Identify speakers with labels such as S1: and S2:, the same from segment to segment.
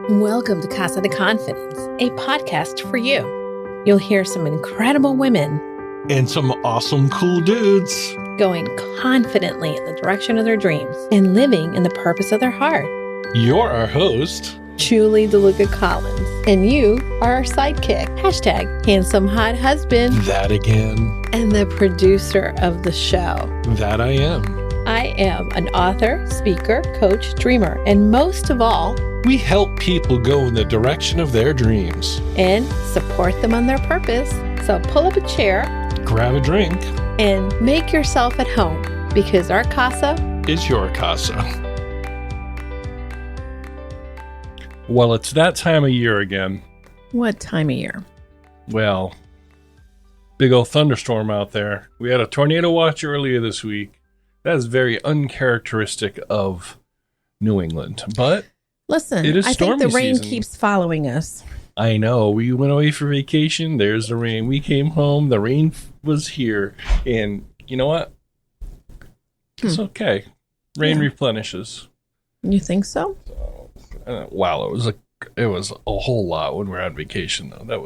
S1: Welcome to Casa the Confidence, a podcast for you. You'll hear some incredible women
S2: and some awesome, cool dudes
S1: going confidently in the direction of their dreams and living in the purpose of their heart.
S2: You're our host,
S1: Julie DeLucca-Collins, and you are our sidekick. Hashtag handsome hot husband.
S2: That again.
S1: And the producer of the show.
S2: That I am.
S1: I am an author, speaker, coach, dreamer, and most of all,
S2: we help people go in the direction of their dreams
S1: and support them on their purpose. So pull up a chair,
S2: grab a drink,
S1: and make yourself at home because our casa
S2: is your casa. Well, it's that time of year again.
S1: What time of year?
S2: Well, big old thunderstorm out there. We had a tornado watch earlier this week. That is very uncharacteristic of New England, but
S1: listen,
S2: it is
S1: I think the rain
S2: season.
S1: keeps following us.
S2: I know. We went away for vacation. There's the rain. We came home. The rain was here. And you know what? It's okay. Rain replenishes.
S1: You think so?
S2: Wow, it was a whole lot when we were on vacation, though. That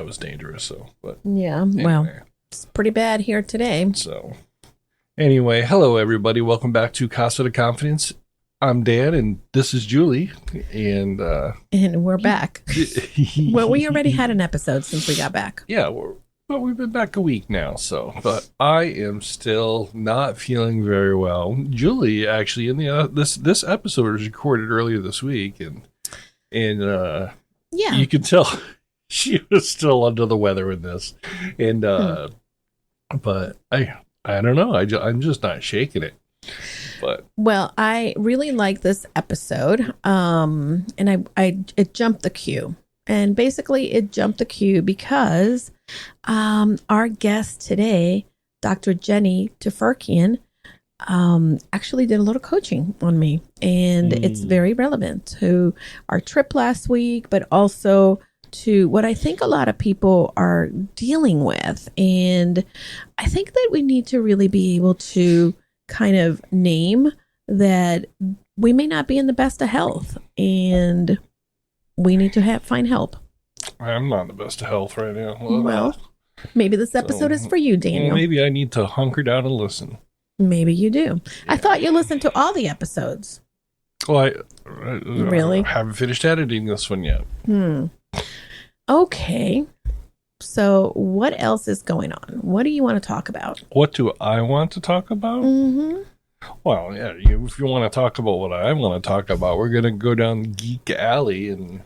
S2: was dangerous. So, but
S1: yeah,
S2: anyway.
S1: Well, it's pretty bad here today.
S2: So, anyway, hello everybody. Welcome back to Casa the Confidence. I'm Dan, and this is Julie, and
S1: we're back. Well, we already had an episode since we got back.
S2: Yeah, we've been back a week now, but I am still not feeling very well. Julie, actually, in the this episode was recorded earlier this week, and yeah, you can tell she was still under the weather in this, and but I don't know, I'm just not shaking it. But
S1: well, I really like this episode, and it jumped the queue, and basically it jumped the queue because our guest today, Dr. Jenny Tufenkian, actually did a little coaching on me, and it's very relevant to our trip last week, but also to what I think a lot of people are dealing with, and I think that we need to really be able to kind of name that we may not be in the best of health and we need to find help.
S2: I'm not in the best of health right now.
S1: Well, maybe this episode is for you, Daniel.
S2: Maybe I need to hunker down and listen.
S1: Maybe you do. Yeah. I thought you listened to all the episodes.
S2: Well,
S1: really?
S2: I haven't finished editing this one yet.
S1: Okay. So what else is going on? What do you want to talk about?
S2: What do I want to talk about? Well, yeah, if you want to talk about what I want to talk about, we're going to go down Geek Alley, and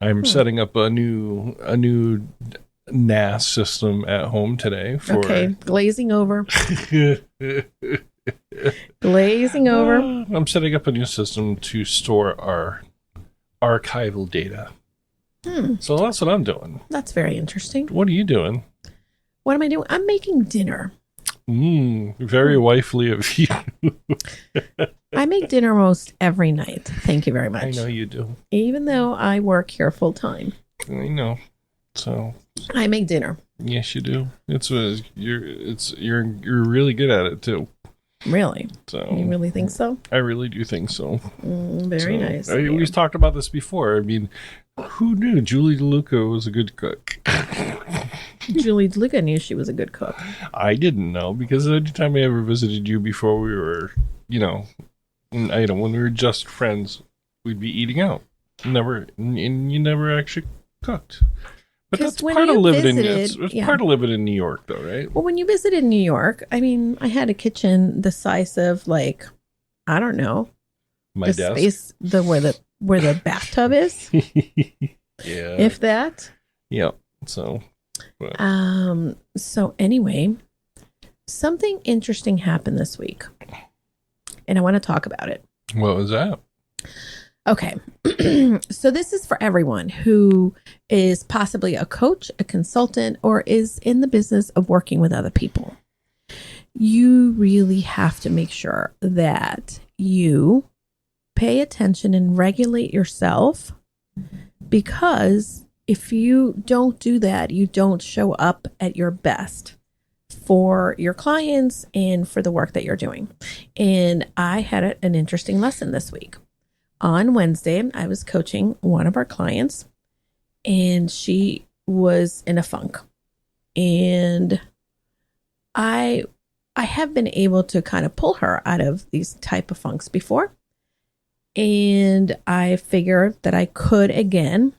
S2: I'm setting up a new NAS system at home today.
S1: Glazing over. Glazing over.
S2: I'm setting up a new system to store our archival data. So that's what I'm doing.
S1: That's very interesting.
S2: What are you doing?
S1: What am I doing? I'm making dinner.
S2: Very wifely of you.
S1: I make dinner most every night. Thank you very much.
S2: I know you do.
S1: Even though I work here full time.
S2: I know. So
S1: I make dinner.
S2: Yes, you do. You're really good at it too.
S1: Really?
S2: So
S1: you really think so?
S2: I really do think so.
S1: Very nice.
S2: We've talked about this before. I mean, who knew Julie DeLucca was a good cook?
S1: Julie DeLucca knew she was a good cook.
S2: I didn't know, because every time I ever visited you before we were, when we were just friends, we'd be eating out. And you never actually cooked. But that's part of living part of living in New York, though, right?
S1: Well, when you visited New York, I mean, I had a kitchen the size of, like, I don't know,
S2: my desk,
S1: space where the bathtub is.
S2: Yeah,
S1: if that.
S2: Yeah. So.
S1: So anyway, something interesting happened this week, and I want to talk about it.
S2: What was that?
S1: Okay. So this is for everyone who is possibly a coach, a consultant, or is in the business of working with other people. You really have to make sure that you pay attention and regulate yourself, because if you don't do that, you don't show up at your best for your clients and for the work that you're doing. And I had an interesting lesson this week. on Wednesday, I was coaching one of our clients, and she was in a funk. And I have been able to kind of pull her out of these type of funks before. And I figured that I could again.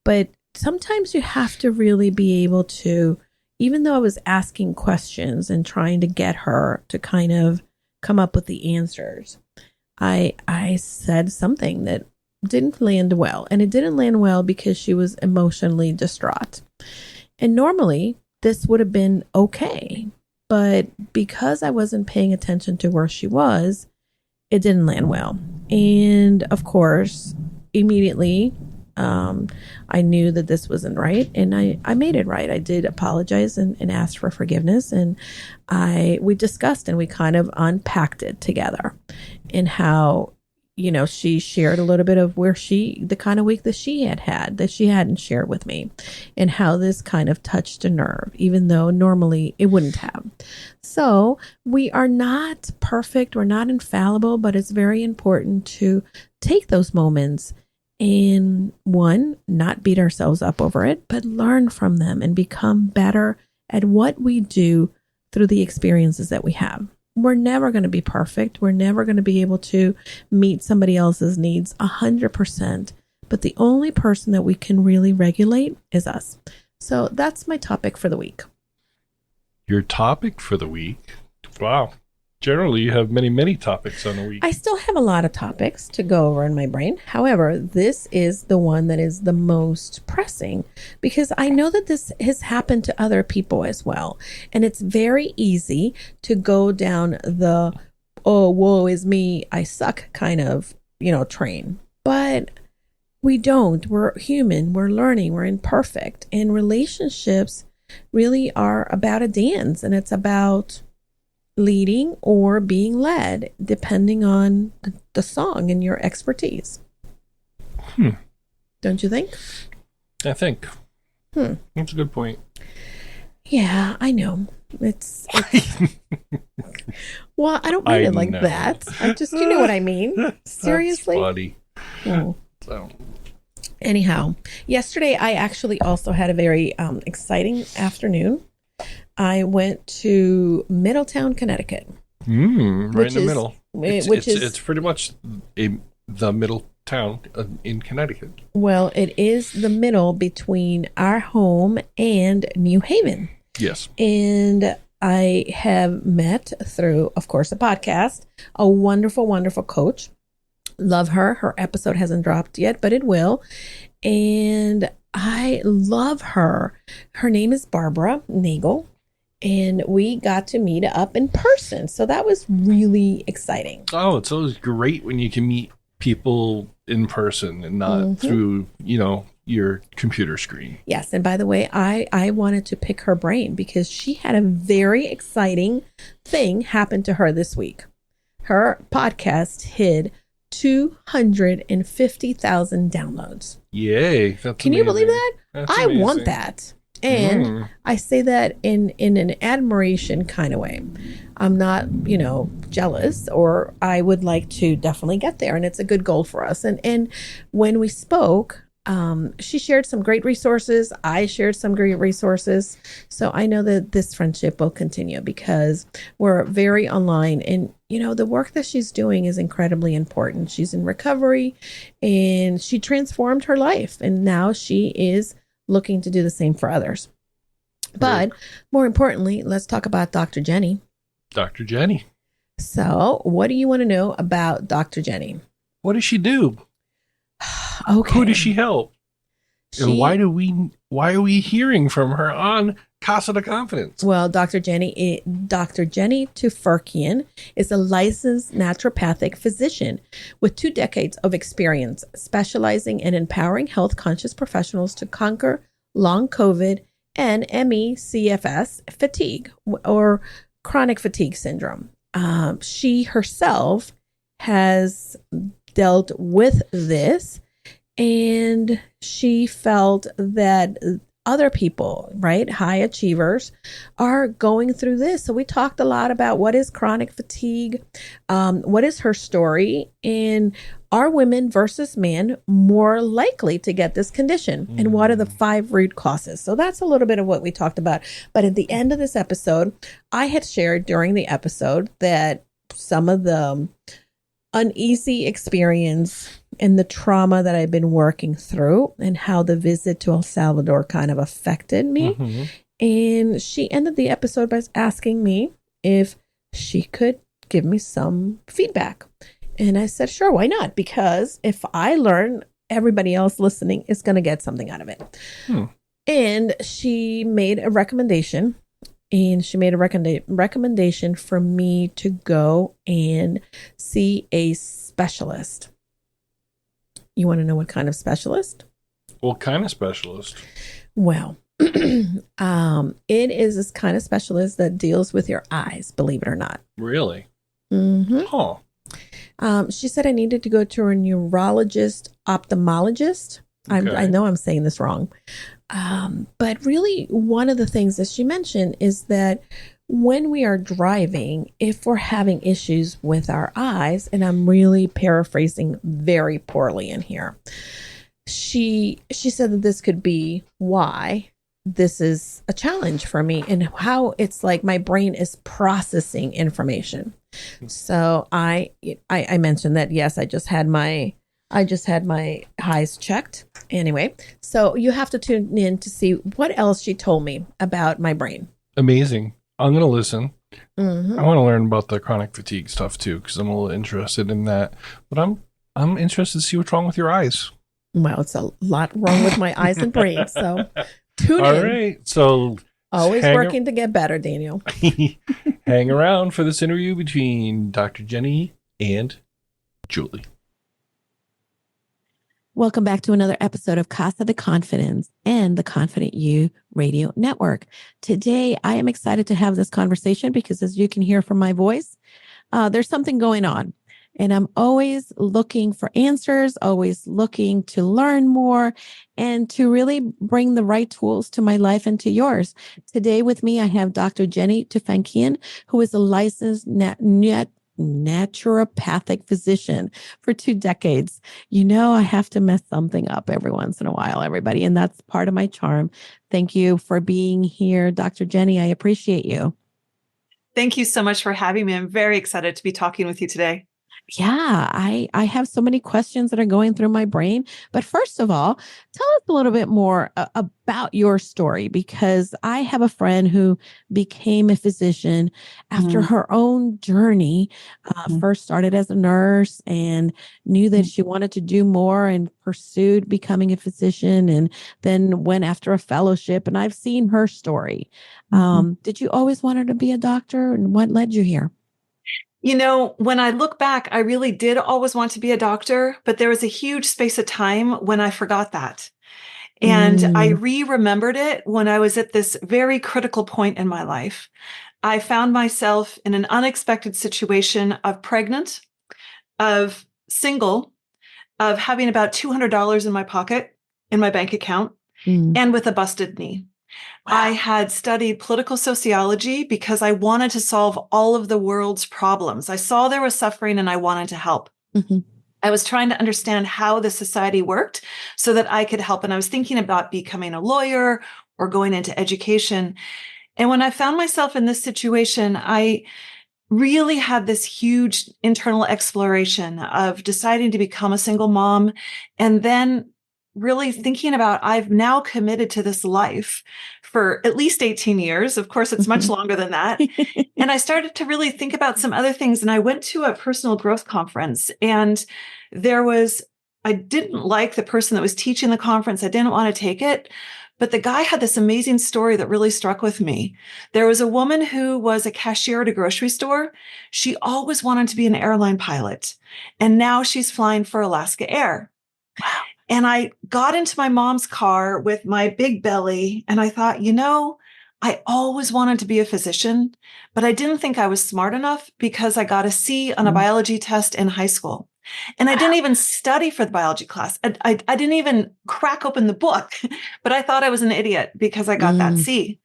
S1: But sometimes you have to really be able to, even though I was asking questions and trying to get her to kind of come up with the answers, I said something that didn't land well. And it didn't land well because she was emotionally distraught. And normally this would have been okay. But because I wasn't paying attention to where she was, it didn't land well. And of course, immediately, I knew that this wasn't right, and I made it right. I did apologize and asked for forgiveness, and we discussed and we kind of unpacked it together, and how, you know, she shared a little bit of the kind of week that she had that she hadn't shared with me, and how this kind of touched a nerve, even though normally it wouldn't have. So we are not perfect, we're not infallible, but it's very important to take those moments and, one, not beat ourselves up over it, but learn from them and become better at what we do through the experiences that we have. We're never going to be perfect. We're never going to be able to meet somebody else's needs 100%. But the only person that we can really regulate is us. So that's my topic for the week.
S2: Your topic for the week? Wow. Generally, you have many topics on the week.
S1: I still have a lot of topics to go over in my brain. However, this is the one that is the most pressing, because I know that this has happened to other people as well. And it's very easy to go down the, oh, woe is me, I suck kind of, train. But we don't. We're human. We're learning. We're imperfect. And relationships really are about a dance, and it's about leading or being led, depending on the song and your expertise. Don't you think?
S2: I think. That's a good point.
S1: Yeah, I know. It's well, I don't mean it like that. I just, you know what I mean? Seriously.
S2: That's funny. So.
S1: Anyhow, yesterday I actually also had a very exciting afternoon. I went to Middletown, Connecticut. Right
S2: in the middle. It's pretty much the middle town in Connecticut.
S1: Well, it is the middle between our home and New Haven.
S2: Yes.
S1: And I have met through, of course, a podcast, a wonderful, wonderful coach. Love her. Her episode hasn't dropped yet, but it will. And I love her. Her name is Barbara Nagel. And we got to meet up in person. So that was really exciting.
S2: Oh, it's always great when you can meet people in person and not through, your computer screen.
S1: Yes. And by the way, I wanted to pick her brain because she had a very exciting thing happen to her this week. Her podcast hit 250,000 downloads.
S2: Yay.
S1: Can you believe that? I want that. And I say that in an admiration kind of way. I'm not, jealous, or I would like to definitely get there. And it's a good goal for us. And when we spoke, she shared some great resources. I shared some great resources. So I know that this friendship will continue because we're very online. And, the work that she's doing is incredibly important. She's in recovery and she transformed her life. And now she is looking to do the same for others. But more importantly, let's talk about Dr. Jenny.
S2: Dr. Jenny.
S1: So what do you want to know about Dr. Jenny?
S2: What does she do?
S1: Okay.
S2: Who does she help? And why are we hearing from her on Casa the Confidence?
S1: Well, Dr. Jenny Tufenkian is a licensed naturopathic physician with 2 decades of experience specializing in empowering health-conscious professionals to conquer long COVID and ME/CFS fatigue, or chronic fatigue syndrome. She herself has dealt with this, and she felt that other people, right, high achievers, are going through this. So we talked a lot about what is chronic fatigue, what is her story, and Are women versus men more likely to get this condition? And what are the 5 root causes? So that's a little bit of what we talked about. But at the end of this episode, I had shared during the episode that some of the uneasy experience and the trauma that I've been working through and how the visit to El Salvador kind of affected me.
S2: Mm-hmm.
S1: And she ended the episode by asking me if she could give me some feedback. And I said, sure, why not? Because if I learn, everybody else listening is going to get something out of it. And she made a recommendation. And she made a recommendation for me to go and see a specialist. You want to know what kind of specialist?
S2: What kind of specialist?
S1: Well, it is this kind of specialist that deals with your eyes, believe it or not.
S2: Really?
S1: Mm-hmm.
S2: Huh.
S1: She said I needed to go to a neurologist, ophthalmologist.
S2: Okay.
S1: I know I'm saying this wrong. But really, one of the things that she mentioned is that when we are driving, if we're having issues with our eyes, and I'm really paraphrasing very poorly in here, she said that this could be why this is a challenge for me and how it's like my brain is processing information. So I mentioned that, yes, I just had my eyes checked. Anyway, so you have to tune in to see what else she told me about my brain.
S2: Amazing. I'm going to listen.
S1: Mm-hmm.
S2: I want to learn about the chronic fatigue stuff too, because I'm a little interested in that. But I'm interested to see what's wrong with your eyes.
S1: Well, it's a lot wrong with my eyes and brain. So tune in.
S2: All right. So
S1: always working to get better, Daniel.
S2: Hang around for this interview between Dr. Jenny and Julie.
S1: Welcome back to another episode of Casa the Confidence and the Confident You Radio Network. Today, I am excited to have this conversation because, as you can hear from my voice, there's something going on. And I'm always looking for answers, always looking to learn more and to really bring the right tools to my life and to yours. Today with me, I have Dr. Jenny Tufenkian, who is a licensed naturopathic physician for 2 decades. You know, I have to mess something up every once in a while, everybody, and that's part of my charm. Thank you for being here, Dr. Jenny. I appreciate you.
S3: Thank you so much for having me. I'm very excited to be talking with you today.
S1: Yeah, I have so many questions that are going through my brain. But first of all, tell us a little bit more about your story, because I have a friend who became a physician after her own journey. First started as a nurse and knew that she wanted to do more and pursued becoming a physician, and then went after a fellowship. And I've seen her story. Did you always want her to be a doctor, and what led you here?
S3: You know, when I look back, I really did always want to be a doctor, but there was a huge space of time when I forgot that. And I remembered it when I was at this very critical point in my life. I found myself in an unexpected situation of pregnant, of single, of having about $200 in my pocket, in my bank account, and with a busted knee. Wow. I had studied political sociology because I wanted to solve all of the world's problems. I saw there was suffering and I wanted to help. I was trying to understand how the society worked so that I could help. And I was thinking about becoming a lawyer or going into education. And when I found myself in this situation, I really had this huge internal exploration of deciding to become a single mom, and then really thinking about, I've now committed to this life for at least 18 years. Of course, it's much longer than that. And I started to really think about some other things. And I went to a personal growth conference, and I didn't like the person that was teaching the conference. I didn't want to take it. But the guy had this amazing story that really struck with me. There was a woman who was a cashier at a grocery store. She always wanted to be an airline pilot. And now she's flying for Alaska Air. Wow. And I got into my mom's car with my big belly, and I thought, you know, I always wanted to be a physician, but I didn't think I was smart enough because I got a C on a biology test in high school. And I didn't even study for the biology class. I didn't even crack open the book, but I thought I was an idiot because I got that C.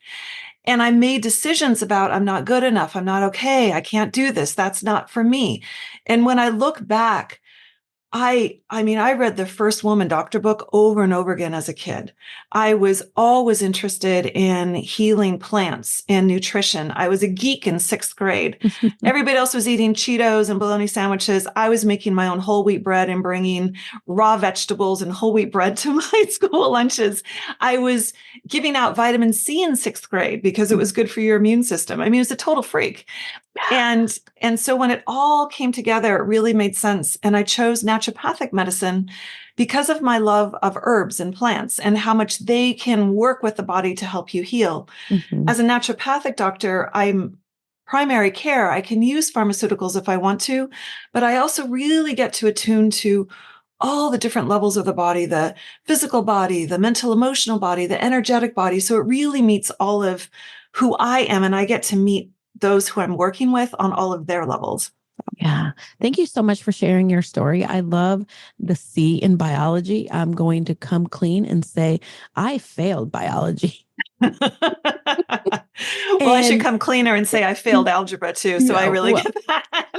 S3: And I made decisions about, I'm not good enough. I'm not okay. I can't do this. That's not for me. And when I look back, I read the First Woman Doctor book over and over again as a kid. I was always interested in healing plants and nutrition. I was a geek in 6th grade. Everybody else was eating Cheetos and bologna sandwiches. I was making my own whole wheat bread and bringing raw vegetables and whole wheat bread to my school lunches. I was giving out vitamin C in 6th grade because it was good for your immune system. I mean, it was a total freak. And so when it all came together, it really made sense. And I chose naturopathic medicine because of my love of herbs and plants and how much they can work with the body to help you heal.
S1: Mhm.
S3: As a naturopathic doctor, I'm primary care. I can use pharmaceuticals if I want to, but I also really get to attune to all the different levels of the body, the physical body, the mental, emotional body, the energetic body. So it really meets all of who I am. And I get to meet those who I'm working with on all of their levels.
S1: Yeah. Thank you so much for sharing your story. I love the C in biology. I'm going to come clean and say I failed biology.
S3: Well, I should come cleaner and say I failed algebra too. So I really get that.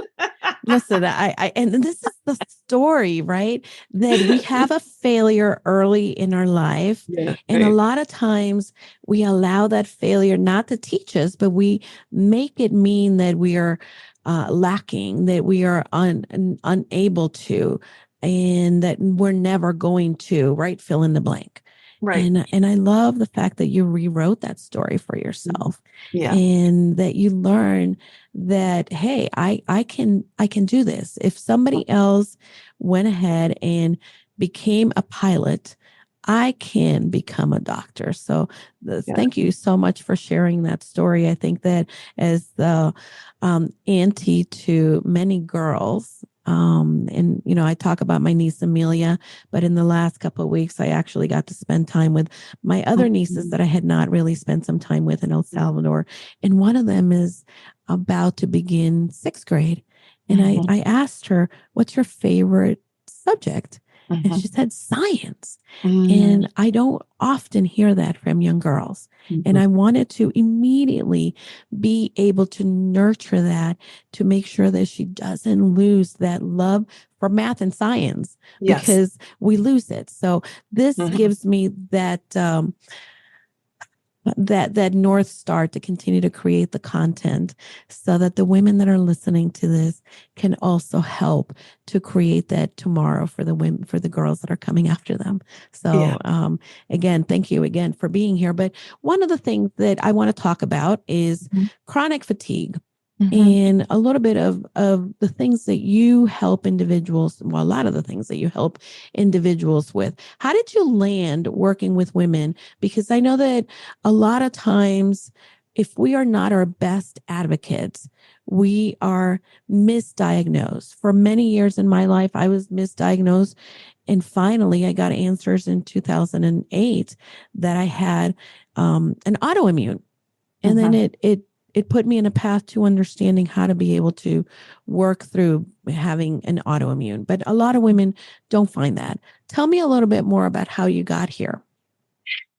S1: Listen, and this is the story, right? That we have a failure early in our life.
S3: Yeah,
S1: And a
S3: right.
S1: lot of times we allow that failure not to teach us, but we make it mean that we are lacking, that we are unable to, and that we're never going to, right? Fill in the blank.
S3: Right.
S1: And I love the fact that you rewrote that story for yourself.
S3: Yeah.
S1: And that you learn that, hey, I can do this. If somebody else went ahead and became a pilot, I can become a doctor. So thank you so much for sharing that story. I think that as the auntie to many girls, and, you know, I talk about my niece, Amelia, but in the last couple of weeks, I actually got to spend time with my other nieces that I had not really spent some time with in El Salvador. And one of them is about to begin 6th grade. And I asked her, what's your favorite subject? And she said, science. And I don't often hear that from young girls. And I wanted to immediately be able to nurture that to make sure that she doesn't lose that love for math and science because we lose it. So this gives me that, that North Star to continue to create the content so that the women that are listening to this can also help to create that tomorrow for the women, for the girls that are coming after them. So again, thank you again for being here. But one of the things that I want to talk about is chronic fatigue. And a little bit of the things that you help individuals, well, a lot of the things that you help individuals with. How did you land working with women? Because I know that a lot of times, if we are not our best advocates, we are misdiagnosed. For many years in my life, I was misdiagnosed. And finally, I got answers in 2008 that I had an autoimmune. And then it put me in a path to understanding how to be able to work through having an autoimmune. But a lot of women don't find that. Tell me a little bit more about how you got here.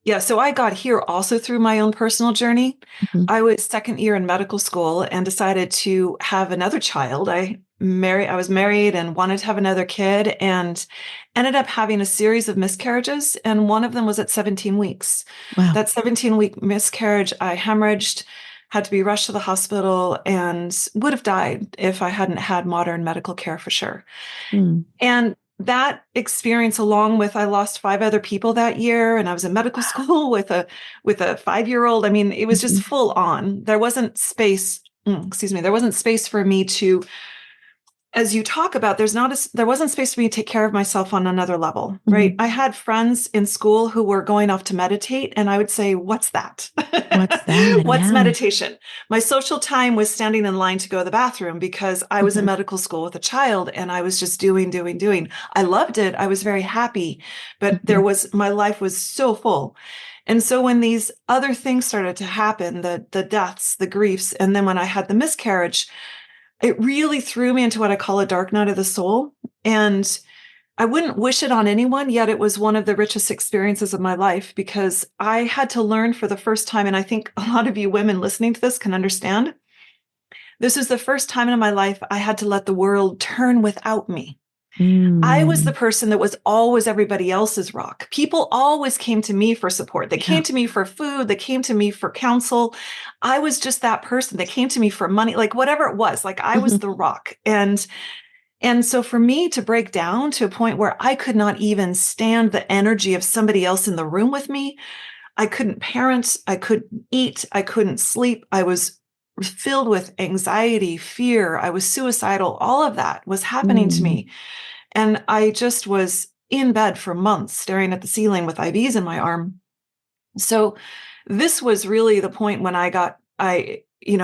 S3: Yeah, so I got here also through my own personal journey. I was second year in medical school and decided to have another child. I was married and wanted to have another kid and ended up having a series of miscarriages. And one of them was at 17 weeks.
S1: Wow.
S3: That 17-week miscarriage, I hemorrhaged, had to be rushed to the hospital, and would have died if I hadn't had modern medical care for sure. And that experience, along with I lost 5 other people that year, and I was in medical school with a 5-year-old. I mean, it was just full on. There wasn't space. There wasn't space for me to, as you talk about, there wasn't space for me to take care of myself on another level, right? I had friends in school who were going off to meditate, and I would say, what's that?
S1: What's that?
S3: What's meditation? My social time was standing in line to go to the bathroom because I was in medical school with a child and I was just doing. I loved it. I was very happy, but my life was so full. And so when these other things started to happen, the deaths, the griefs, and then when I had the miscarriage, it really threw me into what I call a dark night of the soul. And I wouldn't wish it on anyone, yet it was one of the richest experiences of my life because I had to learn for the first time, and I think a lot of you women listening to this can understand, this is the first time in my life I had to let the world turn without me. I was the
S1: Mm.
S3: person that was always everybody else's rock. People always came to me for support. They
S1: Yeah.
S3: came to me for food. They came to me for counsel. I was just that person. They came to me for money, like whatever it was, like I was
S1: Mhm.
S3: the rock. And so for me to break down to a point where I could not even stand the energy of somebody else in the room with me, I couldn't parent, I couldn't eat, I couldn't sleep. I was filled with anxiety, fear. I was suicidal. All of that was happening to
S1: Mm.
S3: me. And I just was in bed for months staring at the ceiling with IVs in my arm. So this was really the point when I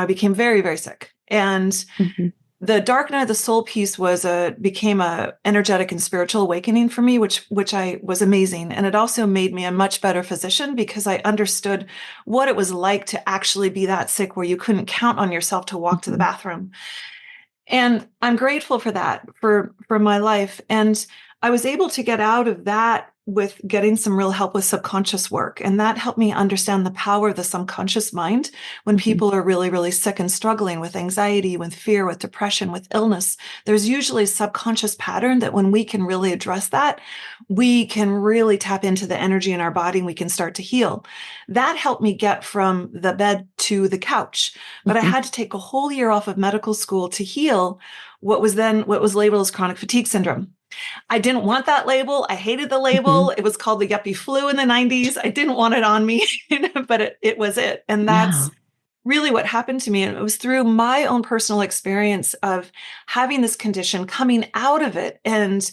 S3: became very, very sick. And
S1: Mhm.
S3: the dark night of the soul piece became a energetic and spiritual awakening for me, which I was amazing. And it also made me a much better physician because I understood what it was like to actually be that sick where you couldn't count on yourself to walk to the
S1: Mhm.
S3: bathroom. And I'm grateful for that, for my life. And I was able to get out of that with getting some real help with subconscious work. And that helped me understand the power of the subconscious mind when
S1: Mhm.
S3: people are really, really sick and struggling with anxiety, with fear, with depression, with illness. There's usually a subconscious pattern that when we can really address that, we can really tap into the energy in our body and we can start to heal. That helped me get from the bed to the couch. But I
S1: Mhm.
S3: had to take a whole year off of medical school to heal what was labeled as chronic fatigue syndrome. I didn't want that label. I hated the label.
S1: Mhm.
S3: It was called the yuppie flu in the 90s. I didn't want it on me, but it was it. And
S1: Yeah.
S3: that's really what happened to me. And it was through my own personal experience of having this condition, coming out of it, and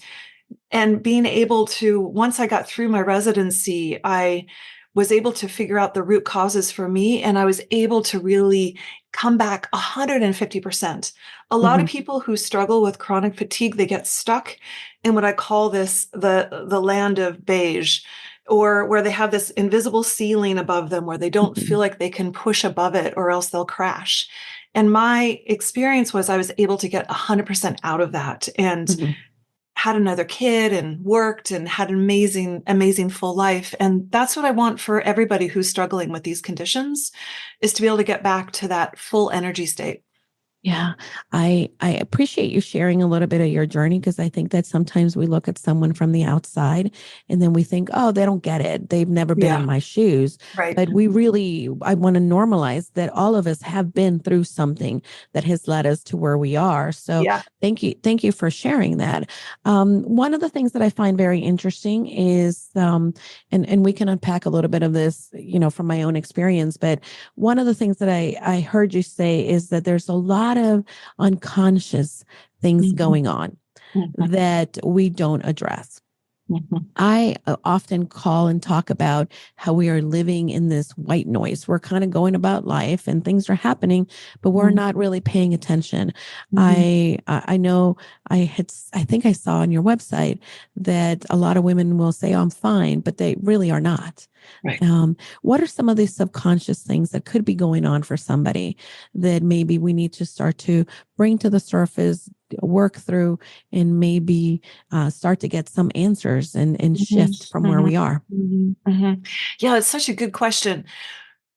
S3: being able to, once I got through my residency, I was able to figure out the root causes for me. And I was able to really come back 150%. A lot of
S1: Mhm.
S3: people who struggle with chronic fatigue, they get stuck in what I call the land of beige, or where they have this invisible ceiling above them where they don't feel
S1: Mhm.
S3: like they can push above it or else they'll crash. And my experience was I was able to get 100% out of that and
S1: Mhm.
S3: had another kid and worked and had an amazing, amazing full life. And that's what I want for everybody who's struggling with these conditions, is to be able to get back to that full energy state.
S1: Yeah, I appreciate you sharing a little bit of your journey because I think that sometimes we look at someone from the outside and then we think, oh, they don't get it. They've never been in
S3: Yeah,
S1: my shoes.
S3: right.
S1: But I want to normalize that all of us have been through something that has led us to where we are. So
S3: Yeah.
S1: thank you for sharing that. One of the things that I find very interesting is, and we can unpack a little bit of this, from my own experience, but one of the things that I heard you say is that there's a lot of unconscious things
S3: Mhm,
S1: going on
S3: mhm,
S1: that we don't address.
S3: mhm,
S1: I often call and talk about how we are living in this white noise. We're kind of going about life and things are happening, but we're
S3: mhm,
S1: not really paying attention.
S3: mhm.
S1: I know I think I saw on your website that a lot of women will say, "Oh, I'm fine," but they really are not.
S3: Right.
S1: What are some of these subconscious things that could be going on for somebody that maybe we need to start to bring to the surface, work through, and maybe start to get some answers and
S3: Mhm,
S1: shift from where
S3: mhm,
S1: we are?
S3: mhm, mhm. Yeah, it's such a good question.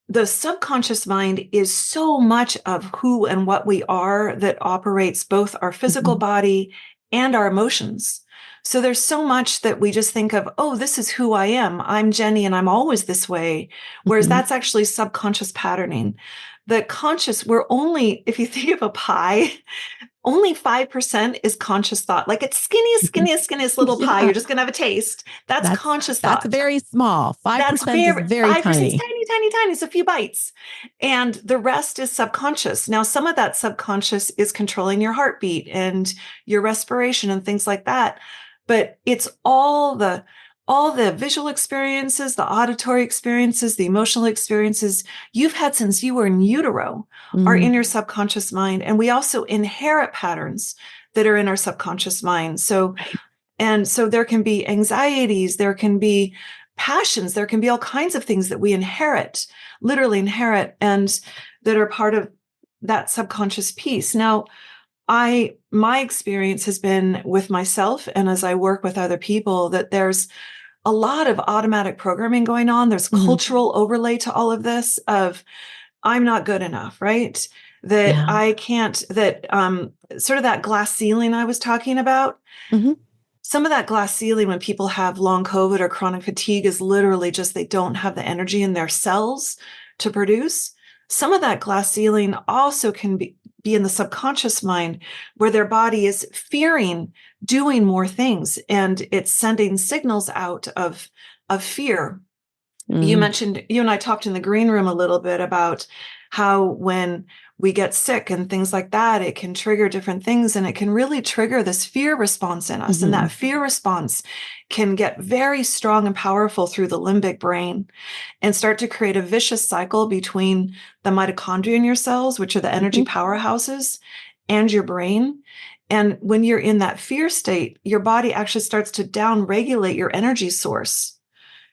S3: The subconscious mind is so much of who and what we are that operates both our physical
S1: Mhm.
S3: body and our emotions. So there's so much that we just think of, oh, this is who I am. I'm Jenny and I'm always this way. Whereas
S1: Mhm.
S3: that's actually subconscious patterning. The conscious, if you think of a pie, only 5% is conscious thought. Like it's skinniest little pie.
S1: Yeah,
S3: You're just going to have a taste. That's conscious
S1: that's
S3: thought.
S1: very small.
S3: That's
S1: 5% is
S3: very
S1: very
S3: 5% is
S1: tiny.
S3: tiny, tiny, tiny. It's a few bites. And the rest is subconscious. Now, some of that subconscious is controlling your heartbeat and your respiration and things like that. But it's all the visual experiences, the auditory experiences, the emotional experiences you've had since you were in utero are
S1: Mm.
S3: in your subconscious mind. And we also inherit patterns that are in our subconscious mind.
S1: Right.
S3: And so there can be anxieties, there can be passions, there can be all kinds of things that we inherit, literally inherit, and that are part of that subconscious piece. Now, my experience has been with myself and as I work with other people that there's a lot of automatic programming going on. There's
S1: Mhm.
S3: cultural overlay to all of this of I'm not good enough, right? That
S1: Yeah.
S3: I can't, that sort of that glass ceiling I was talking about.
S1: Mhm.
S3: some of that glass ceiling when people have long COVID or chronic fatigue is literally just they don't have the energy in their cells to produce. Some of that glass ceiling also can be in the subconscious mind where their body is fearing doing more things and it's sending signals out of fear. You mentioned, you and I talked in the green room a little bit about how when we get sick and things like that, it can trigger different things and it can really trigger this fear response in us. And that fear response can get very strong and powerful through the limbic brain and start to create a vicious cycle between the mitochondria in your cells, which are the energy powerhouses, and your brain. And when you're in that fear state, your body actually starts to down-regulate your energy source.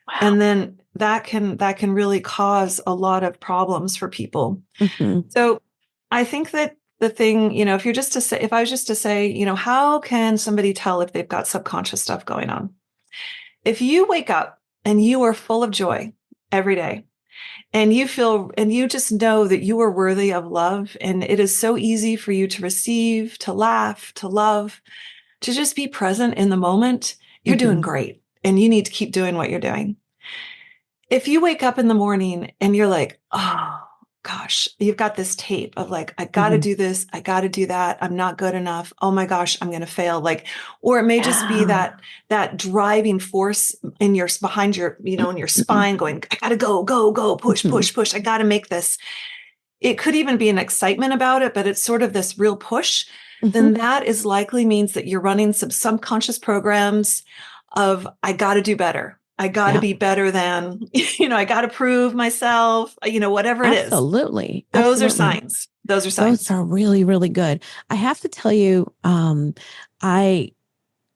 S3: Wow. And then that can really cause a lot of problems for people. So I think that the thing, if I was just to say, how can somebody tell if they've got subconscious stuff going on? If you wake up and you are full of joy every day and you just know that you are worthy of love and it is so easy for you to receive, to laugh, to love, to just be present in the moment, you're doing great and you need to keep doing what you're doing. If you wake up in the morning and you're like, oh gosh, you've got this tape of like, I got to do this. I got to do that. I'm not good enough. Oh my gosh, I'm going to fail. Or it may just be that driving force behind your, in your spine going, I got to go, push. I got to make this. It could even be an excitement about it, but it's sort of this real push. Then that is likely means that you're running some subconscious programs of, I got to do better. I got to be better than, I got to prove myself, whatever it is.
S1: Absolutely.
S3: Those are signs.
S1: Those are really, really good. I have to tell you, I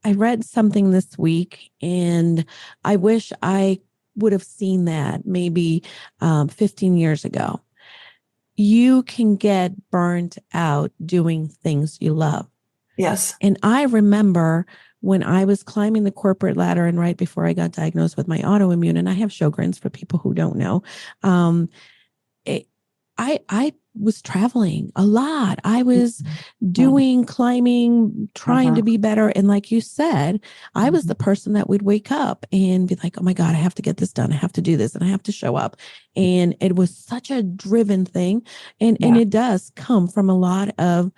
S1: read something this week and I wish I would have seen that maybe 15 years ago. You can get burnt out doing things you love.
S3: Yes.
S1: And I remember when I was climbing the corporate ladder and right before I got diagnosed with my autoimmune, and I have Sjogren's for people who don't know, I was traveling a lot. I was doing climbing, trying to be better. And like you said, I was the person that would wake up and be like, oh my God, I have to get this done. I have to do this and I have to show up. And it was such a driven thing. And it does come from a lot of,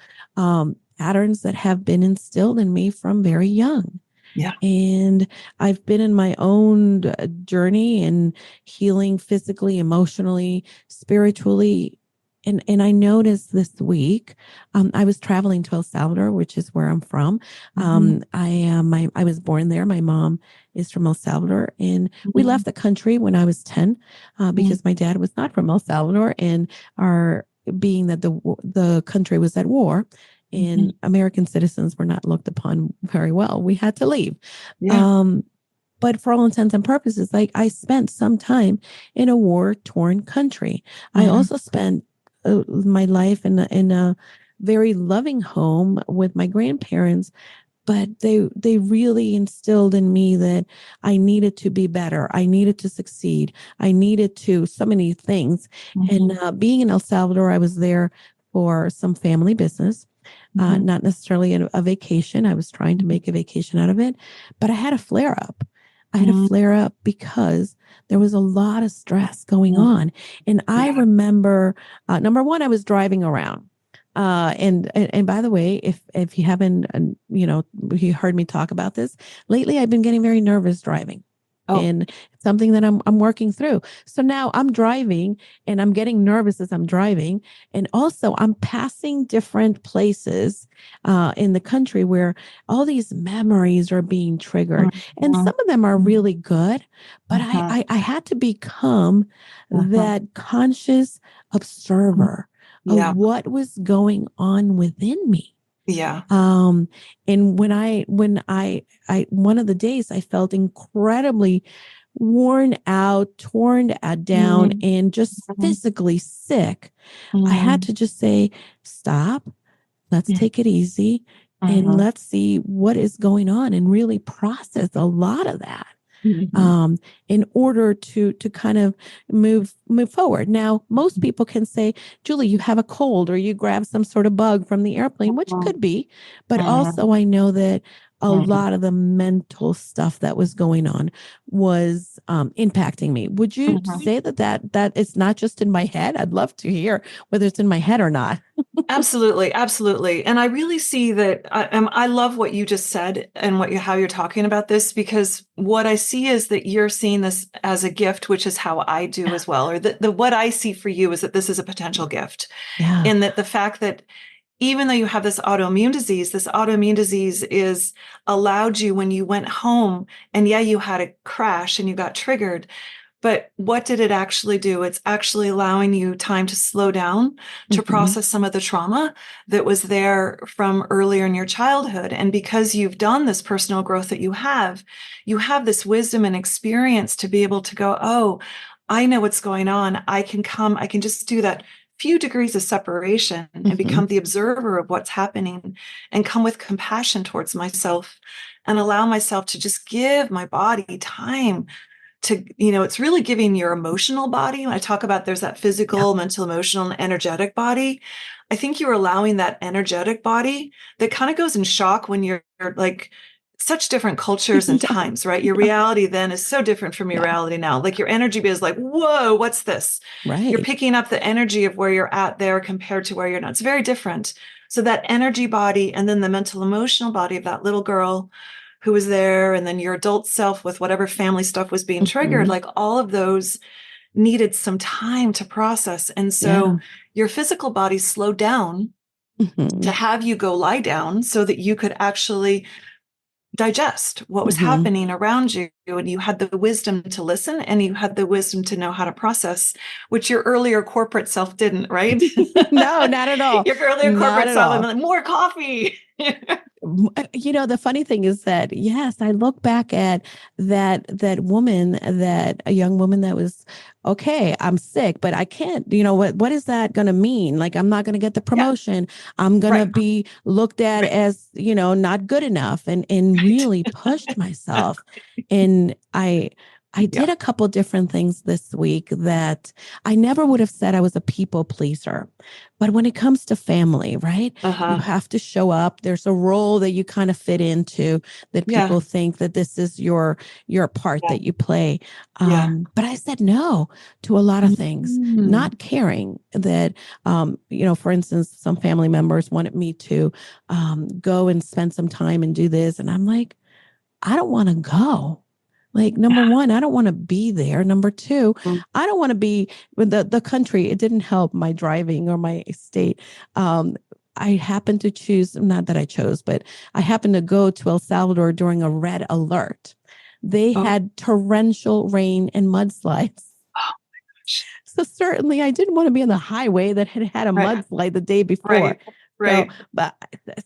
S1: patterns that have been instilled in me from very young.
S3: Yeah.
S1: And I've been in my own journey and healing physically, emotionally, spiritually. And I noticed this week, I was traveling to El Salvador, which is where I'm from. I was born there. My mom is from El Salvador, and we left the country when I was 10 because my dad was not from El Salvador, and being that the country was at war. And American citizens were not looked upon very well. We had to leave. Yeah. But for all intents and purposes, I spent some time in a war-torn country. I also spent my life in a very loving home with my grandparents, but they really instilled in me that I needed to be better. I needed to succeed. I needed to so many things. And being in El Salvador, I was there for some family business. Not necessarily a vacation. I was trying to make a vacation out of it, but I had a flare up. I had a flare up because there was a lot of stress going on. And I remember, number one, I was driving around. And by the way, if you haven't, you heard me talk about this lately, I've been getting very nervous driving. And it's something that I'm working through. So now I'm driving and I'm getting nervous as I'm driving. And also I'm passing different places in the country where all these memories are being triggered. And some of them are really good, but I had to become that conscious observer of what was going on within me.
S3: Yeah.
S1: And when I one of the days I felt incredibly worn out, torn down, and just physically sick. I had to just say, stop, let's take it easy, and let's see what is going on and really process a lot of that. In order to kind of move forward. Now, most people can say, Julie, you have a cold or you grab some sort of bug from the airplane, which could be, but also I know that a lot of the mental stuff that was going on was impacting me. Would you say that it's not just in my head? I'd love to hear whether it's in my head or not.
S3: Absolutely, absolutely. And I really see that I love what you just said and how you're talking about this, because what I see is that you're seeing this as a gift, which is how I do as well. Or the what I see for you is that this is a potential gift.
S1: Yeah.
S3: And that the fact that even though you have this autoimmune disease is allowed you when you went home, and yeah, you had a crash and you got triggered. But what did it actually do? It's actually allowing you time to slow down, to process some of the trauma that was there from earlier in your childhood. And because you've done this personal growth that you have this wisdom and experience to be able to go, oh, I know what's going on. I can just do that few degrees of separation and become the observer of what's happening, and come with compassion towards myself and allow myself to just give my body time to, it's really giving your emotional body. When I talk about there's that physical, mental, emotional, and energetic body, I think you're allowing that energetic body that kind of goes in shock when you're like such different cultures and times, right? Your reality then is so different from your reality now. Like your energy is like, whoa, what's this?
S1: Right.
S3: You're picking up the energy of where you're at there compared to where you're not. It's very different. So that energy body, and then the mental, emotional body of that little girl who was there, and then your adult self with whatever family stuff was being triggered, like all of those needed some time to process. And so your physical body slowed down to have you go lie down so that you could actually digest what was happening around you. And you had the wisdom to listen, and you had the wisdom to know how to process, which your earlier corporate self didn't, right?
S1: No, not at all.
S3: Your earlier corporate self, like, more coffee.
S1: The funny thing is that, yes, I look back at that woman, a young woman that was, okay, I'm sick, but I can't, what is that going to mean? Like, I'm not going to get the promotion. I'm going to be looked at as, not good enough, and really pushed myself. And I did a couple different things this week that I never would have said I was a people pleaser. But when it comes to family, right? You have to show up. There's a role that you kind of fit into that people think that this is your part that you play. But I said no to a lot of things, not caring that, for instance, some family members wanted me to go and spend some time and do this. And I'm like, I don't want to go. Like, number one, I don't want to be there. Number two, I don't want to be with the country. It didn't help my driving or my state. I happened to choose, not that I chose, but I happened to go to El Salvador during a red alert. They had torrential rain and mudslides. Oh my gosh. So certainly I didn't want to be on the highway that had a mudslide the day before. Right.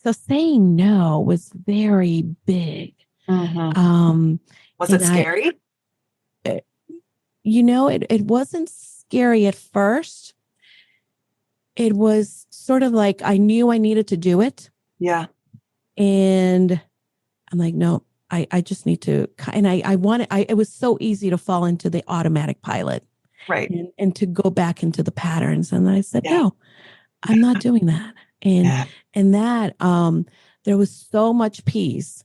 S1: So saying no was very big.
S3: Was it scary?
S1: It wasn't scary at first. It was sort of like I knew I needed to do it. Yeah. And I'm like, no, I just need to. And it was so easy to fall into the automatic pilot. Right. And to go back into the patterns. And I said, no, I'm not doing that. And that there was so much peace.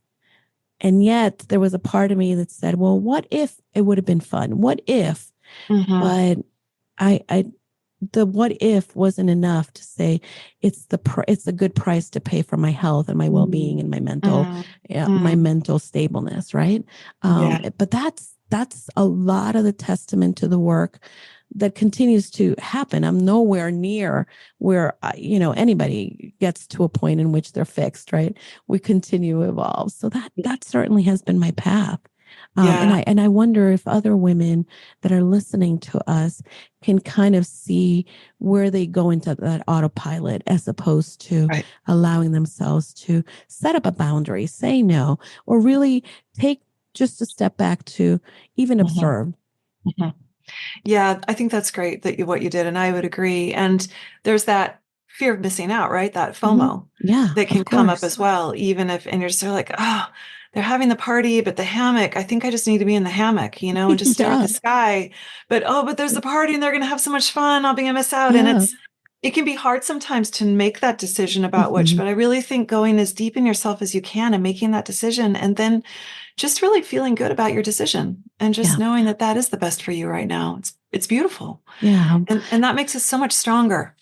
S1: And yet there was a part of me that said, well, what if it would have been fun? What if? But the what if wasn't enough to say it's a good price to pay for my health and my well-being and my mental stableness, right? But that's a lot of the testament to the work that continues to happen. I'm nowhere near where, anybody gets to a point in which they're fixed, right? We continue to evolve. So that certainly has been my path. And I wonder if other women that are listening to us can kind of see where they go into that autopilot as opposed to allowing themselves to set up a boundary, say no, or really take just a step back to even observe.
S3: Yeah, I think that's great what you did. And I would agree. And there's that fear of missing out, right? That FOMO that can come up as well, even if, and you're sort of like, oh, they're having the party, but the hammock, I think I just need to be in the hammock, and just stare at the sky. But there's the party and they're going to have so much fun. I'll be going to miss out. And it can be hard sometimes to make that decision about which,
S1: Mhm.
S3: but I really think going as deep in yourself as you can and making that decision, and then just really feeling good about your decision and just
S1: Yeah.
S3: knowing that that is the best for you right now. It's beautiful.
S1: Yeah.
S3: And that makes us so much stronger.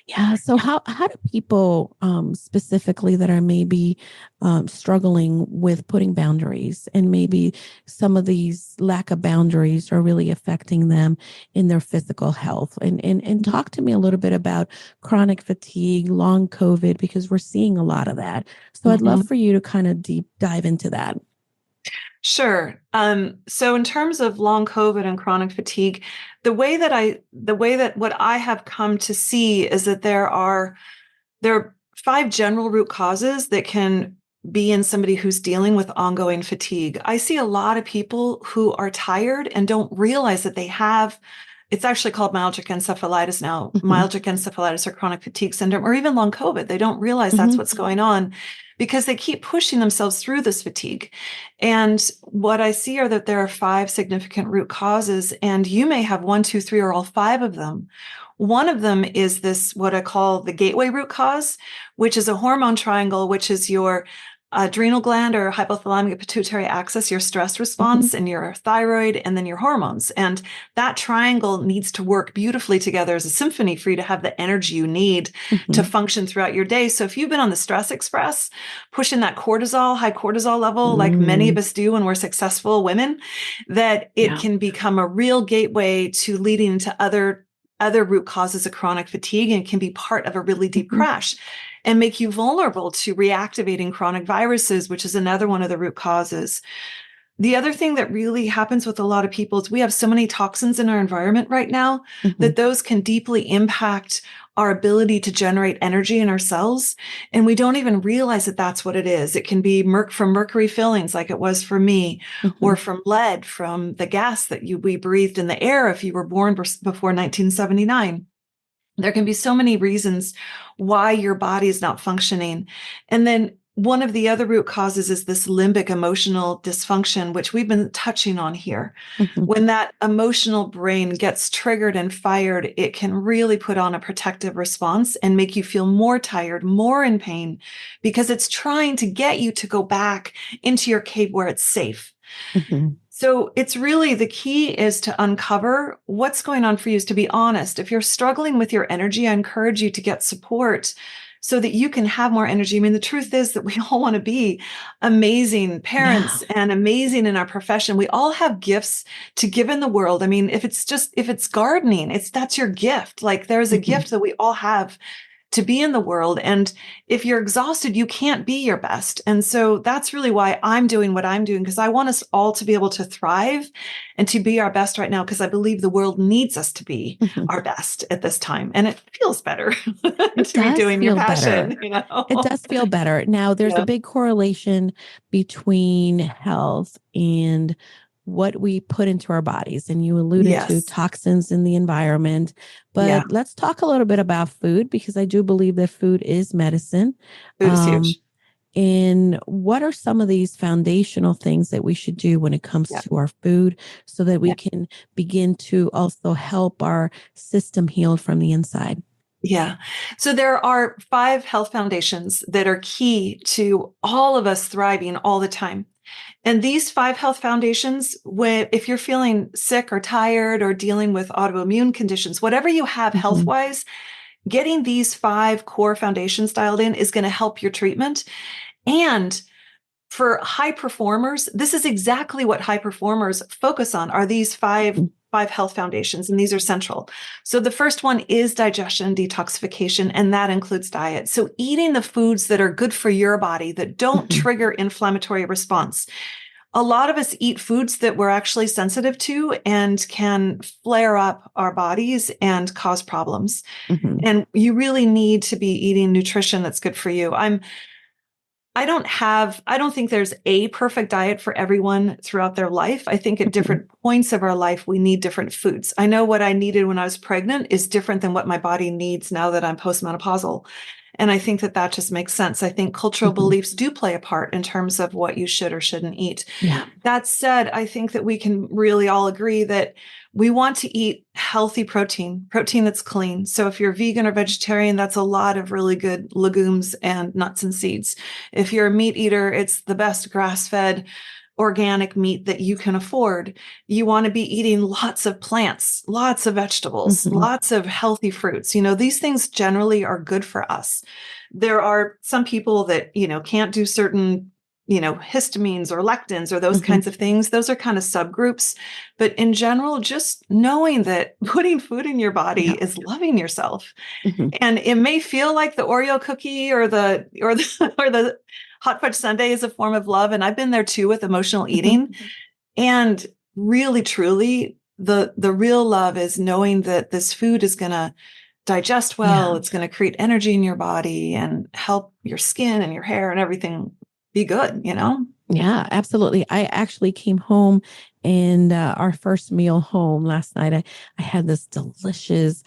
S1: Yeah. So how do people specifically that are maybe struggling with putting boundaries, and maybe some of these lack of boundaries are really affecting them in their physical health? And talk to me a little bit about chronic fatigue, long COVID, because we're seeing a lot of that. So I'd love
S3: Mhm.
S1: for you to kind of deep dive into that.
S3: Sure. So in terms of long COVID and chronic fatigue, the way that what I have come to see is that there are five general root causes that can be in somebody who's dealing with ongoing fatigue. I see a lot of people who are tired and don't realize that they have, it's actually called myalgic encephalitis now,
S1: Hmm.
S3: myalgic encephalitis or chronic fatigue syndrome, or even long COVID. They don't realize that's
S1: Hmm.
S3: what's going on because they keep pushing themselves through this fatigue. And what I see are that there are five significant root causes, and you may have one, two, three, or all five of them. One of them is this, what I call the gateway root cause, which is a hormone triangle, which is your adrenal gland or hypothalamic pituitary axis, your stress
S1: Hmm.
S3: response, and your thyroid, and then your hormones. And that triangle needs to work beautifully together as a symphony for you to have the energy you need to
S1: Hmm.
S3: function throughout your day. So if you've been on the stress express, pushing that high cortisol level, like many of
S1: Mm.
S3: us do when we're successful women, that it
S1: Yeah.
S3: can become a real gateway to leading into other root causes of chronic fatigue, and can be part of a really deep
S1: Hmm.
S3: crash and make you vulnerable to reactivating chronic viruses, which is another one of the root causes. The other thing that really happens with a lot of people is we have so many toxins in our environment right now
S1: Hmm.
S3: that those can deeply impact our ability to generate energy in our cells. And we don't even realize that that's what it is. It can be from mercury fillings, like it was for me, or
S1: Hmm.
S3: from lead, from the gas that we breathed in the air if you were born before 1979. There can be so many reasons why your body is not functioning. And then one of the other root causes is this limbic emotional dysfunction, which we've been touching on here.
S1: Hmm.
S3: When that emotional brain gets triggered and fired, it can really put on a protective response and make you feel more tired, more in pain, because it's trying to get you to go back into your cave where it's safe.
S1: Hmm.
S3: So it's really, the key is to uncover what's going on for you, is to be honest. If you're struggling with your energy, I encourage you to get support so that you can have more energy. I mean, the truth is that we all want to be amazing
S1: Yeah.
S3: parents and amazing in our profession. We all have gifts to give in the world. I mean, if it's gardening, that's your gift. Like, there's a
S1: Hmm.
S3: gift that we all have to be in the world. And if you're exhausted, you can't be your best. And so that's really why I'm doing what I'm doing, because I want us all to be able to thrive and to be our best right now, because I believe the world needs us to be
S1: Hmm.
S3: our best at this time. And it feels better
S1: It
S3: to be
S1: does
S3: doing your
S1: feel better.
S3: passion, you
S1: It
S3: know?
S1: does feel better. Now, there's a
S3: Yeah.
S1: big correlation between health and what we put into our bodies. And you alluded to
S3: Yes.
S1: toxins in the environment.
S3: Yeah.
S1: But let's talk a little bit about food, because I do believe that food is medicine.
S3: Food is
S1: Um,
S3: huge.
S1: and what are some of these foundational things that we should do when it comes
S3: Yeah.
S1: to our food, so that we
S3: Yeah.
S1: can begin to also help our system heal from the inside?
S3: Yeah. So there are five health foundations that are key to all of us thriving all the time. And these five health foundations, if you're feeling sick or tired or dealing with autoimmune conditions, whatever you have health
S1: Mhm.
S3: wise, getting these five core foundations dialed in is going to help your treatment. And for high performers, this is exactly what high performers focus on, are these five health foundations, and these are central. So the first one is digestion, detoxification, and that includes diet. So eating the foods that are good for your body, that don't
S1: Mhm.
S3: trigger inflammatory response. A lot of us eat foods that we're actually sensitive to and can flare up our bodies and cause problems.
S1: Mhm.
S3: And you really need to be eating nutrition that's good for you. I don't think there's a perfect diet for everyone throughout their life. I think at
S1: Mhm.
S3: different points of our life, we need different foods. I know what I needed when I was pregnant is different than what my body needs now that I'm postmenopausal. And I think that that just makes sense. I think cultural beliefs do play a part in terms of what you should or shouldn't eat.
S1: Yeah.
S3: That said, I think that we can really all agree that we want to eat healthy protein that's clean. So if you're vegan or vegetarian, that's a lot of really good legumes and nuts and seeds. If you're a meat eater, it's the best grass-fed organic meat that you can afford. You want to be eating lots of plants, lots of vegetables, lots of healthy fruits. These things generally are good for us. There are some people that, can't do certain histamines or lectins or those kinds of things. Those are kind of subgroups. But in general, just knowing that putting food in your body is loving yourself. And it may feel like the Oreo cookie or the or the hot fudge sundae is a form of love. And I've been there too with emotional eating. And really, truly, the real love is knowing that this food is going to digest well. It's going to create energy in your body and help your skin and your hair and everything be good,
S1: Yeah, absolutely. I actually came home and our first meal home last night, I had this delicious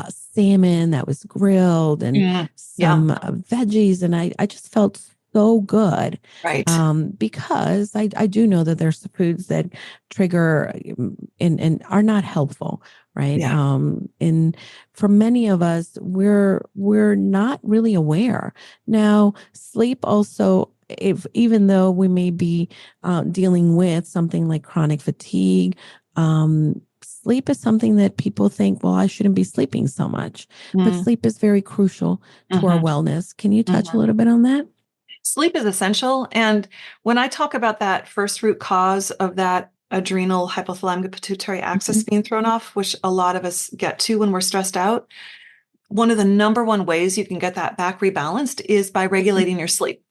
S1: salmon that was grilled and some veggies. And I just felt so good.
S3: Right.
S1: Because I do know that there's foods that trigger and are not helpful. Right.
S3: Yeah.
S1: And for many of us, we're not really aware. Now, sleep also, even though we may be dealing with something like chronic fatigue, sleep is something that people think, well, I shouldn't be sleeping so much. But sleep is very crucial to our wellness. Can you touch a little bit on that?
S3: Sleep is essential. And when I talk about that first root cause of that adrenal hypothalamic pituitary axis being thrown off, which a lot of us get to when we're stressed out, one of the number one ways you can get that back rebalanced is by regulating your sleep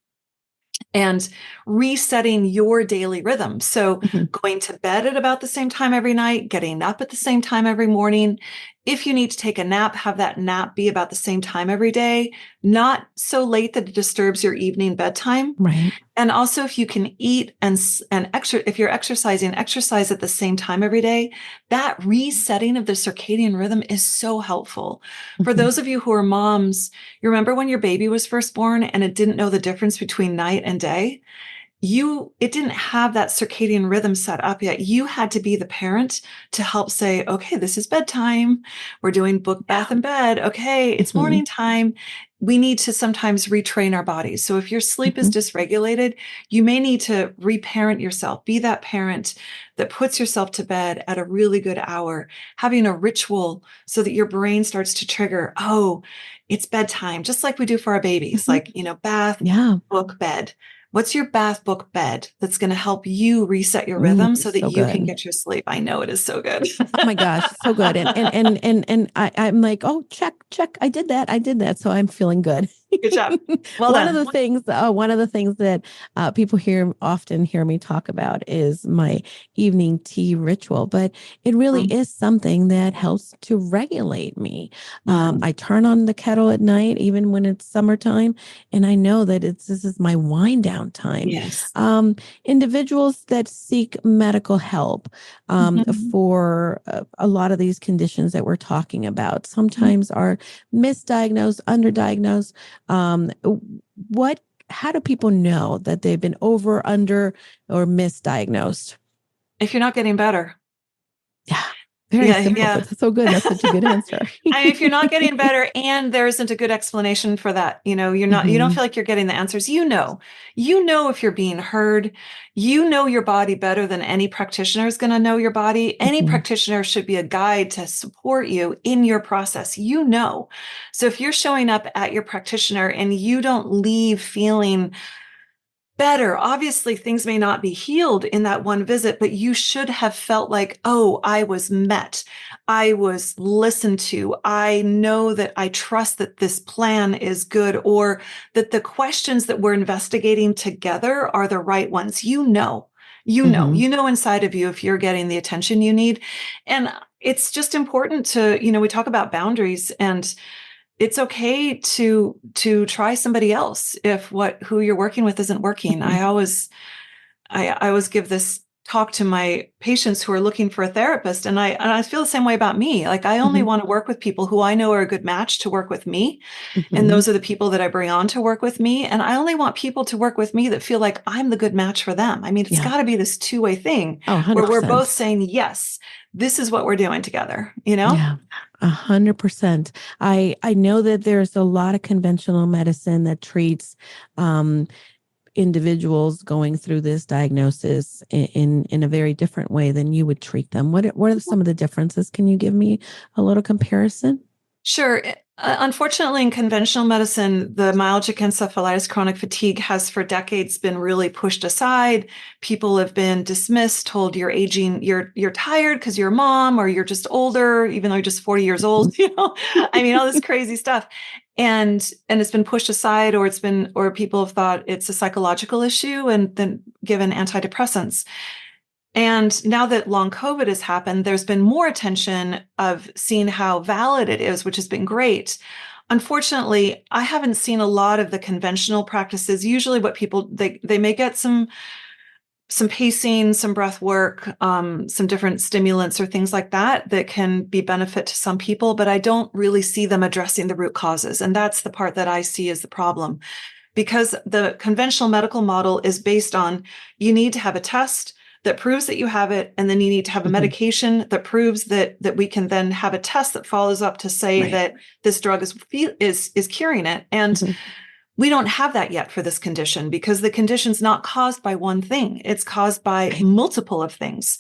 S3: and resetting your daily rhythm. So going to bed at about the same time every night, getting up at the same time every morning. If you need to take a nap, have that nap be about the same time every day, not so late that it disturbs your evening bedtime.
S1: Right.
S3: And also if you can eat and if you're exercising, exercise at the same time every day, that resetting of the circadian rhythm is so helpful. For those of you who are moms, you remember when your baby was first born and it didn't know the difference between night and day? It didn't have that circadian rhythm set up yet. You had to be the parent to help say, okay, this is bedtime. We're doing book, bath, and bed. Okay, it's morning time. We need to sometimes retrain our bodies. So if your sleep is dysregulated, you may need to reparent yourself. Be that parent that puts yourself to bed at a really good hour, having a ritual so that your brain starts to trigger, oh, it's bedtime, just like we do for our babies, like, bath, book, bed. What's your bath, book, bed that's going to help you reset your rhythm so that you can get your sleep? I know it is so good.
S1: Oh my gosh, so good. And I'm like, oh, check. I did that. So I'm feeling good.
S3: Good job. Well
S1: one
S3: done.
S1: One of the things that people often hear me talk about is my evening tea ritual, but it really is something that helps to regulate me. I turn on the kettle at night, even when it's summertime, and I know that this is my wind down time.
S3: Yes.
S1: Individuals that seek medical help for a lot of these conditions that we're talking about sometimes are misdiagnosed, underdiagnosed. How do people know that they've been over, under, or misdiagnosed?
S3: If you're not getting better.
S1: Yeah. Very simple, but that's so good. That's such a good answer.
S3: If you're not getting better and there isn't a good explanation for that, you don't feel like you're getting the answers. You know if you're being heard, your body better than any practitioner is going to know your body. Any practitioner should be a guide to support you in your process. So if you're showing up at your practitioner and you don't leave feeling better, obviously things may not be healed in that one visit, but you should have felt like, oh, I was met. I was listened to. I know that I trust that this plan is good, or that the questions that we're investigating together are the right ones. You know inside of you if you're getting the attention you need. And it's just important to, we talk about boundaries, and it's okay to try somebody else if who you're working with isn't working. I always give this talk to my patients who are looking for a therapist, and I feel the same way about me. Like, I only want to work with people who I know are a good match to work with me. And those are the people that I bring on to work with me. And I only want people to work with me that feel like I'm the good match for them. I mean, it's got to be this two-way thing where we're both saying, yes, this is what we're doing together, you know?
S1: Yeah, 100%. I know that there's a lot of conventional medicine that treats individuals going through this diagnosis in a very different way than you would treat them. What are some of the differences? Can you give me a little comparison?
S3: Sure. Unfortunately, in conventional medicine, the myalgic encephalitis, chronic fatigue has for decades been really pushed aside. People have been dismissed, told you're aging, you're tired because you're a mom, or you're just older, even though you're just 40 years old, you know, I mean, all this crazy stuff. And it's been pushed aside, or people have thought it's a psychological issue and then given antidepressants. And now that long COVID has happened, there's been more attention of seeing how valid it is, which has been great. Unfortunately, I haven't seen a lot of the conventional practices. Usually what people, they may get some pacing, some breath work, some different stimulants or things like that can be benefit to some people, but I don't really see them addressing the root causes. And that's the part that I see as the problem, because the conventional medical model is based on, you need to have a test that proves that you have it, and then you need to have a medication that proves that we can then have a test that follows up to say that this drug is curing it. And we don't have that yet for this condition, because the condition's not caused by one thing. It's caused by multiple of things.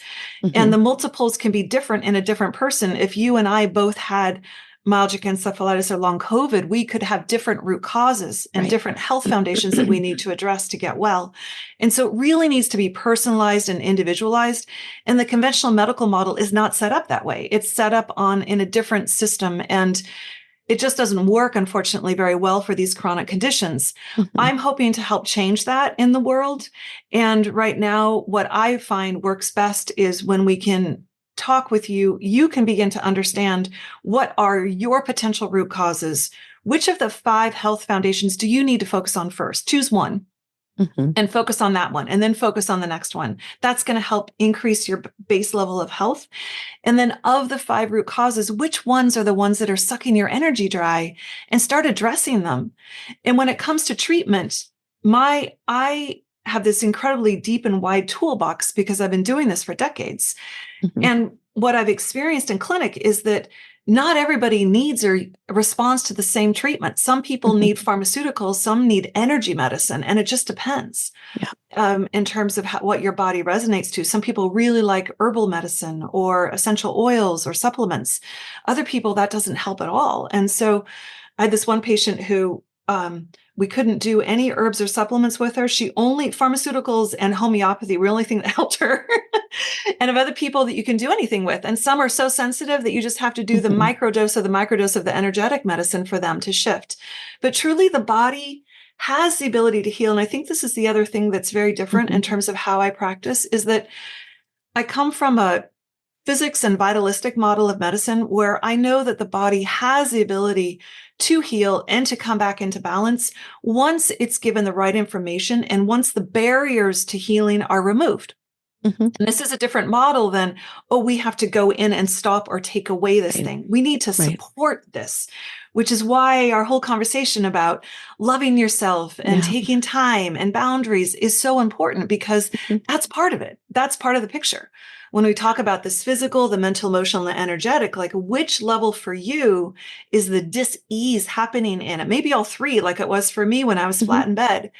S3: And the multiples can be different in a different person. If you and I both had myalgic encephalitis or long COVID, we could have different root causes and different health foundations that we need to address to get well. And so it really needs to be personalized and individualized. And the conventional medical model is not set up that way. It's set up in a different system. And it just doesn't work, unfortunately, very well for these chronic conditions. I'm hoping to help change that in the world. And right now, what I find works best is when we can talk with you, you can begin to understand what are your potential root causes. Which of the 5 health foundations do you need to focus on first? Choose one and focus on that one, and then focus on the next one. That's going to help increase your base level of health. And then of the 5 root causes, which ones are the ones that are sucking your energy dry, and start addressing them. And when it comes to treatment, I have this incredibly deep and wide toolbox because I've been doing this for decades. And what I've experienced in clinic is that not everybody needs or responds to the same treatment. Some people need pharmaceuticals, some need energy medicine, and it just depends in terms of what your body resonates to. Some people really like herbal medicine or essential oils or supplements. Other people, that doesn't help at all. And so I had this one patient who we couldn't do any herbs or supplements with her. She only pharmaceuticals and homeopathy were the only thing that helped her. And of other people that you can do anything with. And some are so sensitive that you just have to do the microdose of the energetic medicine for them to shift. But truly, the body has the ability to heal. And I think this is the other thing that's very different in terms of how I practice, is that I come from a physics and vitalistic model of medicine where I know that the body has the ability to heal and to come back into balance once it's given the right information and once the barriers to healing are removed. And this is a different model than, we have to go in and stop or take away this thing. We need to support this, which is why our whole conversation about loving yourself and taking time and boundaries is so important, because that's part of it. That's part of the picture. When we talk about this physical, the mental, emotional, and the energetic, like which level for you is the dis-ease happening in? It may be all 3, like it was for me when I was flat in bed.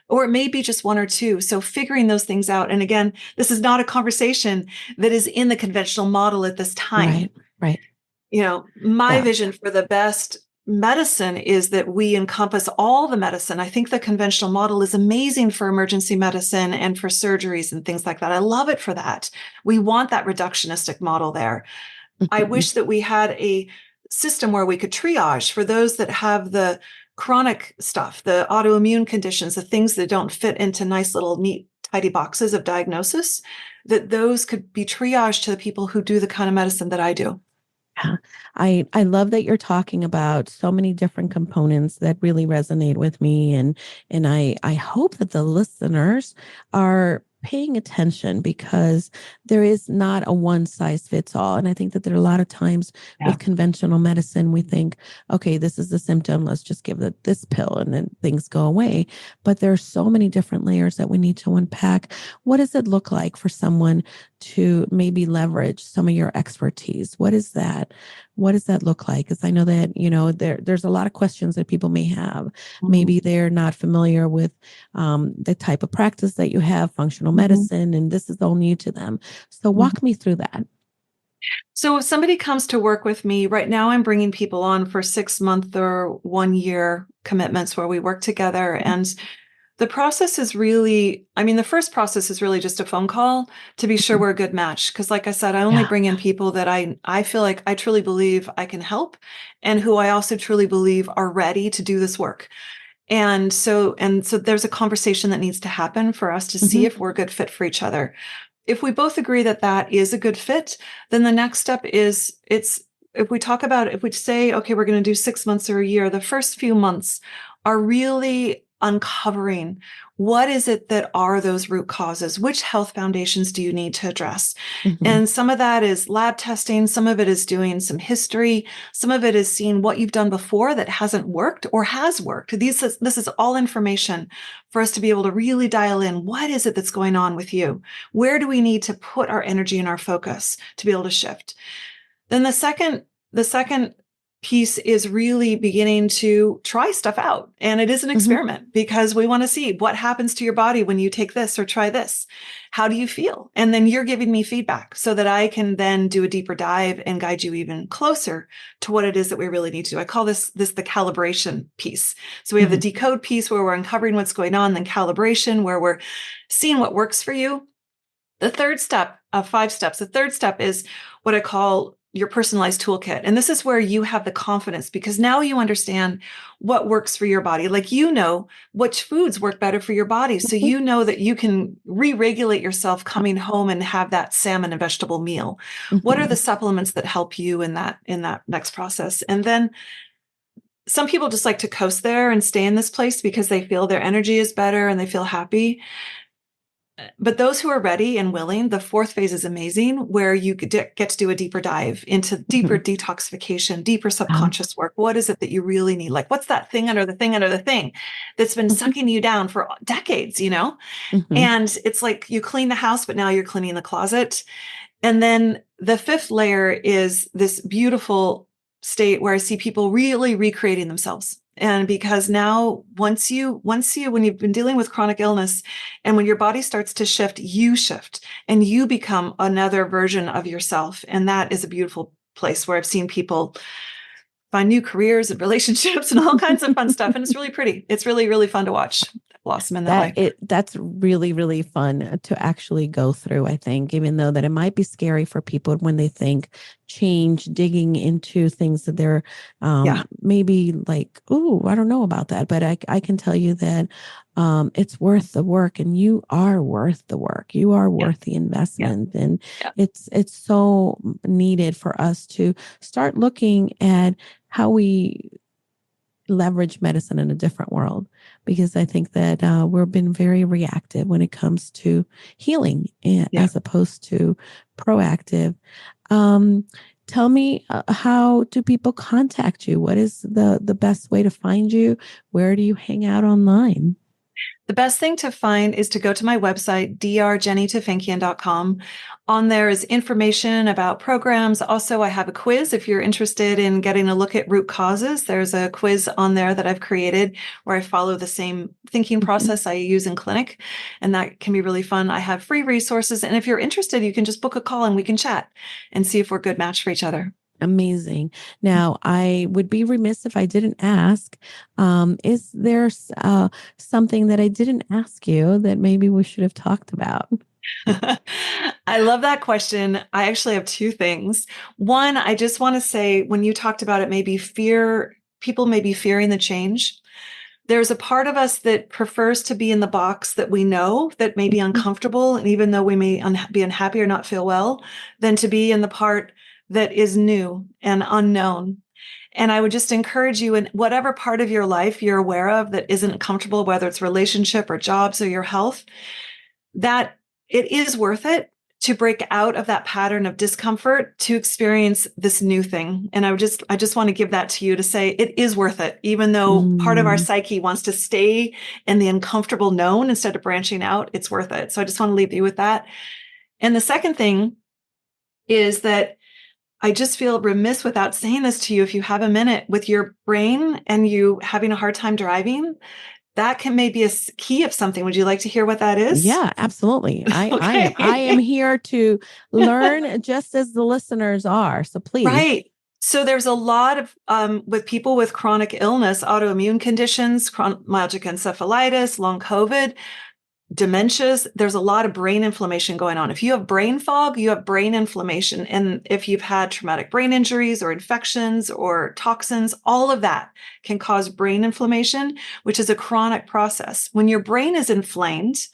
S3: Or it may be just 1 or 2. So figuring those things out. And again, this is not a conversation that is in the conventional model at this time.
S1: Right.
S3: You know, my vision for the best medicine is that we encompass all the medicine. I think the conventional model is amazing for emergency medicine and for surgeries and things like that. I love it for that. We want that reductionistic model there. I wish that we had a system where we could triage for those that have the chronic stuff, the autoimmune conditions, the things that don't fit into nice little neat, tidy boxes of diagnosis, that those could be triaged to the people who do the kind of medicine that I do.
S1: Yeah. I love that you're talking about so many different components that really resonate with me. And I hope that the listeners are paying attention, because there is not a one size fits all. And I think that there are a lot of times with conventional medicine, we think, okay, this is the symptom, let's just give it this pill and then things go away. But there are so many different layers that we need to unpack. What does it look like for someone to maybe leverage some of your expertise? What is that? What does that look like? Because I know that, there's a lot of questions that people may have. Maybe they're not familiar with the type of practice that you have, functional medicine, and this is all new to them. So walk me through that.
S3: So if somebody comes to work with me right now, I'm bringing people on for 6-month or 1-year commitments where we work together. And the process is really, the first process is really just a phone call to be sure we're a good match. Because like I said, I only bring in people that I feel like I truly believe I can help, and who I also truly believe are ready to do this work. And so there's a conversation that needs to happen for us to see if we're a good fit for each other. If we both agree that that is a good fit, then the next step is if we say, okay, we're going to do 6 months or a year, the first few months are really uncovering what is it that are those root causes? Which health foundations do you need to address? And some of that is lab testing. Some of it is doing some history. Some of it is seeing what you've done before that hasn't worked or has worked. This is all information for us to be able to really dial in. What is it that's going on with you? Where do we need to put our energy and our focus to be able to shift? Then the second piece is really beginning to try stuff out. And it is an experiment, because we want to see what happens to your body when you take this or try this. How do you feel? And then you're giving me feedback so that I can then do a deeper dive and guide you even closer to what it is that we really need to do. I call this the calibration piece. So we have the decode piece where we're uncovering what's going on, then calibration where we're seeing what works for you. The third step of 5 steps, the third step is what I call your personalized toolkit. And this is where you have the confidence, because now you understand what works for your body. Like, which foods work better for your body. So you know that you can re-regulate yourself coming home and have that salmon and vegetable meal. What are the supplements that help you in that next process? And then some people just like to coast there and stay in this place because they feel their energy is better and they feel happy. But those who are ready and willing, the 4th phase is amazing, where you get to do a deeper dive into deeper detoxification, deeper subconscious work. What is it that you really need? Like, what's that thing under the thing under the thing that's been sucking you down for decades, And it's like you clean the house, but now you're cleaning the closet. And then the 5th layer is this beautiful state where I see people really recreating themselves. And because now when you've been dealing with chronic illness and when your body starts to shift, you shift and you become another version of yourself. And that is a beautiful place where I've seen people find new careers and relationships and all kinds of fun stuff. And it's really pretty. It's really, really fun to watch blossom in that way.
S1: That's really, really fun to actually go through, I think, even though that it might be scary for people when they think change, digging into things that they're maybe like, oh, I don't know about that. But I can tell you that it's worth the work, and you are worth the work. You are worth the investment. And it's so needed for us to start looking at how we leverage medicine in a different world, because I think that we've been very reactive when it comes to healing as opposed to proactive. Tell me, how do people contact you? What is the best way to find you? Where do you hang out online?
S3: The best thing to find is to go to my website, drjennytufenkian.com. On there is information about programs. Also, I have a quiz. If you're interested in getting a look at root causes, there's a quiz on there that I've created where I follow the same thinking process I use in clinic. And that can be really fun. I have free resources. And if you're interested, you can just book a call and we can chat and see if we're a good match for each other.
S1: Amazing. Now, I would be remiss if I didn't ask, is there something that I didn't ask you that maybe we should have talked about?
S3: I love that question. I actually have 2 things. One, I just want to say, when you talked about it, people may be fearing the change. There's a part of us that prefers to be in the box that we know that may be uncomfortable. And even though we may be unhappy or not feel well, than to be in the part that is new and unknown. And I would just encourage you, in whatever part of your life you're aware of that isn't comfortable, whether it's relationship or jobs or your health, that it is worth it to break out of that pattern of discomfort to experience this new thing. And I just want to give that to you to say it is worth it, even though part of our psyche wants to stay in the uncomfortable known instead of branching out. It's worth it. So I just want to leave you with that. And the second thing is that I just feel remiss without saying this to you. If you have a minute with your brain and you having a hard time driving, that can maybe a key of something. Would you like to hear what that is?
S1: Yeah, absolutely. I am here to learn just as the listeners are. So please.
S3: Right. So there's a lot of, with people with chronic illness, autoimmune conditions, myalgic encephalitis, long COVID, dementias, there's a lot of brain inflammation going on. If you have brain fog, you have brain inflammation. And if you've had traumatic brain injuries or infections or toxins, all of that can cause brain inflammation, which is a chronic process. When your brain is inflamed,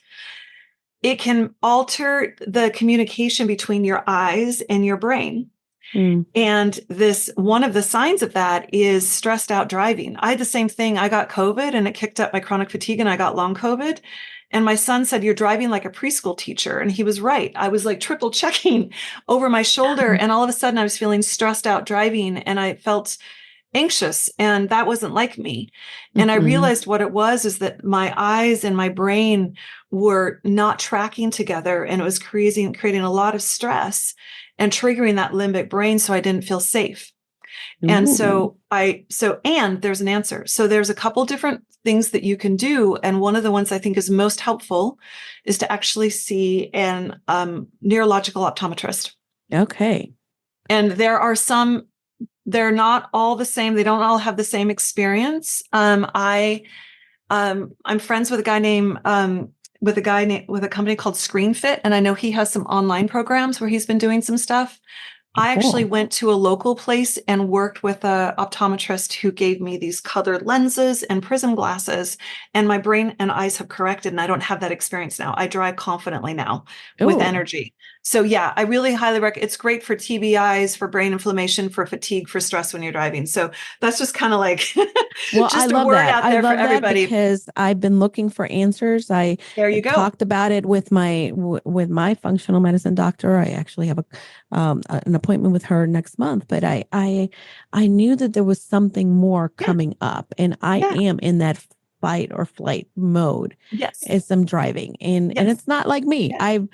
S3: it can alter the communication between your eyes and your brain. And one of the signs of that is stressed out driving. I had the same thing. I got COVID and it kicked up my chronic fatigue and I got long COVID. And my son said, "You're driving like a preschool teacher." And he was right. I was like triple checking over my shoulder. And all of a sudden I was feeling stressed out driving and I felt anxious, and that wasn't like me. And I realized what it was is that my eyes and my brain were not tracking together, and it was creating a lot of stress and triggering that limbic brain. So I didn't feel safe. And and there's an answer. So there's a couple different things that you can do. And one of the ones I think is most helpful is to actually see an neurological optometrist.
S1: Okay.
S3: And there are some, they're not all the same. They don't all have the same experience. I'm friends with a guy named, with a company called ScreenFit. And I know he has some online programs where he's been doing some stuff. I actually went to a local place and worked with an optometrist who gave me these colored lenses and prism glasses, and my brain and eyes have corrected, and I don't have that experience now. I drive confidently now with energy. So yeah, I really highly recommend. It's great for TBIs, for brain inflammation, for fatigue, for stress when you're driving. So that's just kind of like just
S1: I
S3: a
S1: love
S3: word
S1: that.
S3: out there
S1: I love
S3: for everybody.
S1: that because I've been looking for answers. I
S3: There you go.
S1: talked about it with my functional medicine doctor. I actually have an appointment with her next month, but I knew that there was something more coming up, and I am in that fight or flight mode as I'm driving. And it's not like me. I've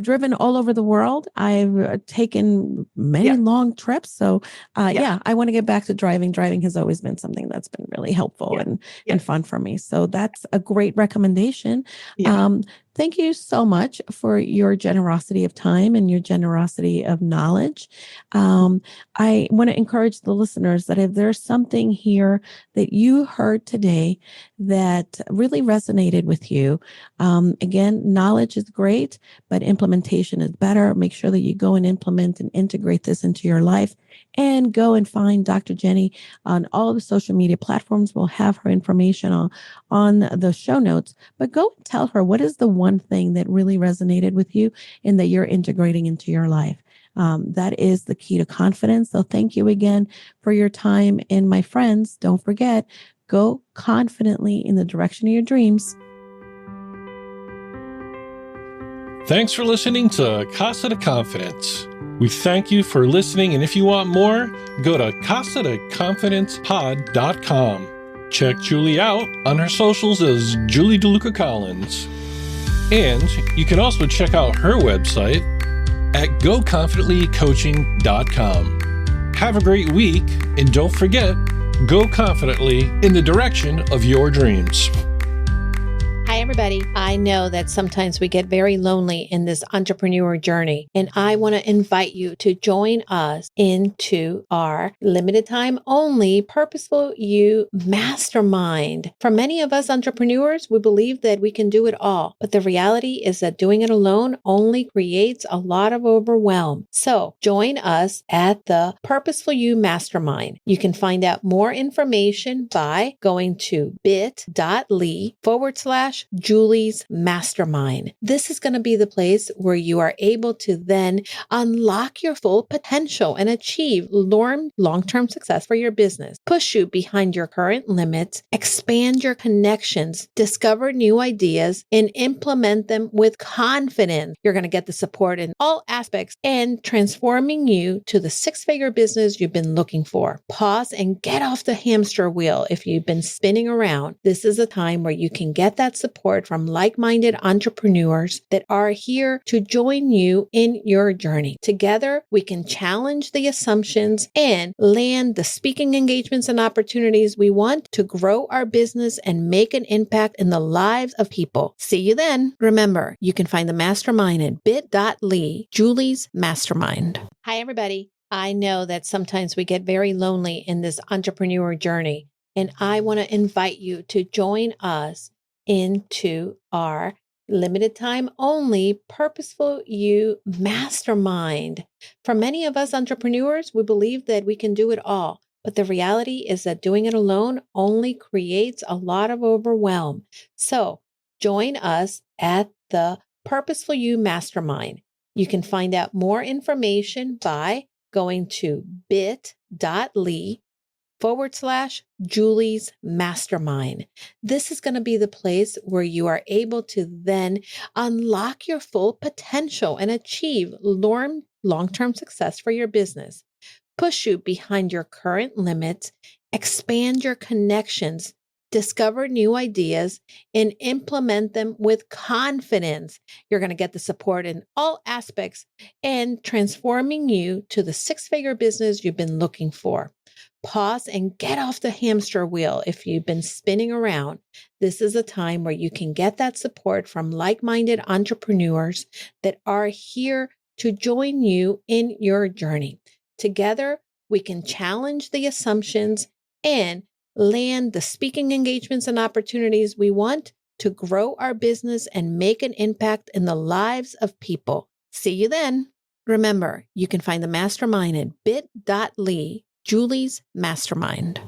S1: driven all over the world. I've taken many long trips. So I want to get back to driving. Driving has always been something that's been really helpful and fun for me. So that's a great recommendation. Thank you so much for your generosity of time and your generosity of knowledge. I want to encourage the listeners that if there's something here that you heard today that really resonated with you, again, knowledge is great, but implementation is better. Make sure that you go and implement and integrate this into your life, and go and find Dr. Jenny on all of the social media platforms. We'll have her information on the show notes, but go and tell her what is the one thing that really resonated with you and that you're integrating into your life. That is the key to confidence. So thank you again for your time. And my friends, don't forget, go confidently in the direction of your dreams.
S2: Thanks for listening to Casa the Confidence. We thank you for listening, and if you want more, go to casatheconfidencepod.com. Check Julie out on her socials as Julie DeLucca-Collins. And you can also check out her website at goconfidentlycoaching.com. Have a great week, and don't forget, go confidently in the direction of your dreams.
S4: Hi, everybody. I know that sometimes we get very lonely in this entrepreneur journey, and I want to invite you to join us into our limited time only Purposeful You Mastermind. For many of us entrepreneurs, we believe that we can do it all, but the reality is that doing it alone only creates a lot of overwhelm. So join us at the Purposeful You Mastermind. You can find out more information by going to bit.ly/ Julie's Mastermind. This is going to be the place where you are able to then unlock your full potential and achieve long-term success for your business, push you behind your current limits, expand your connections, discover new ideas, and implement them with confidence. You're going to get the support in all aspects and transforming you to the six-figure business you've been looking for. Pause and get off the hamster wheel if you've been spinning around. This is a time where you can get that support from like-minded entrepreneurs that are here to join you in your journey. Together, we can challenge the assumptions and land the speaking engagements and opportunities we want to grow our business and make an impact in the lives of people. See you then. Remember, you can find the mastermind at bit.ly, Julie's Mastermind. Hi, everybody. I know that sometimes we get very lonely in this entrepreneur journey, and I want to invite you to join us into our limited time only Purposeful You Mastermind. For many of us entrepreneurs, we believe that we can do it all. But the reality is that doing it alone only creates a lot of overwhelm. So join us at the Purposeful You Mastermind. You can find out more information by going to bit.ly/Julie's Mastermind. This is going to be the place where you are able to then unlock your full potential and achieve long-term success for your business, push you behind your current limits, expand your connections, discover new ideas, and implement them with confidence. You're going to get the support in all aspects and transforming you to the six-figure business you've been looking for. Pause and get off the hamster wheel if you've been spinning around. This is a time where you can get that support from like-minded entrepreneurs that are here to join you in your journey. Together, we can challenge the assumptions and land the speaking engagements and opportunities we want to grow our business and make an impact in the lives of people. See you then. Remember, you can find the mastermind at bit.ly, Julie's Mastermind.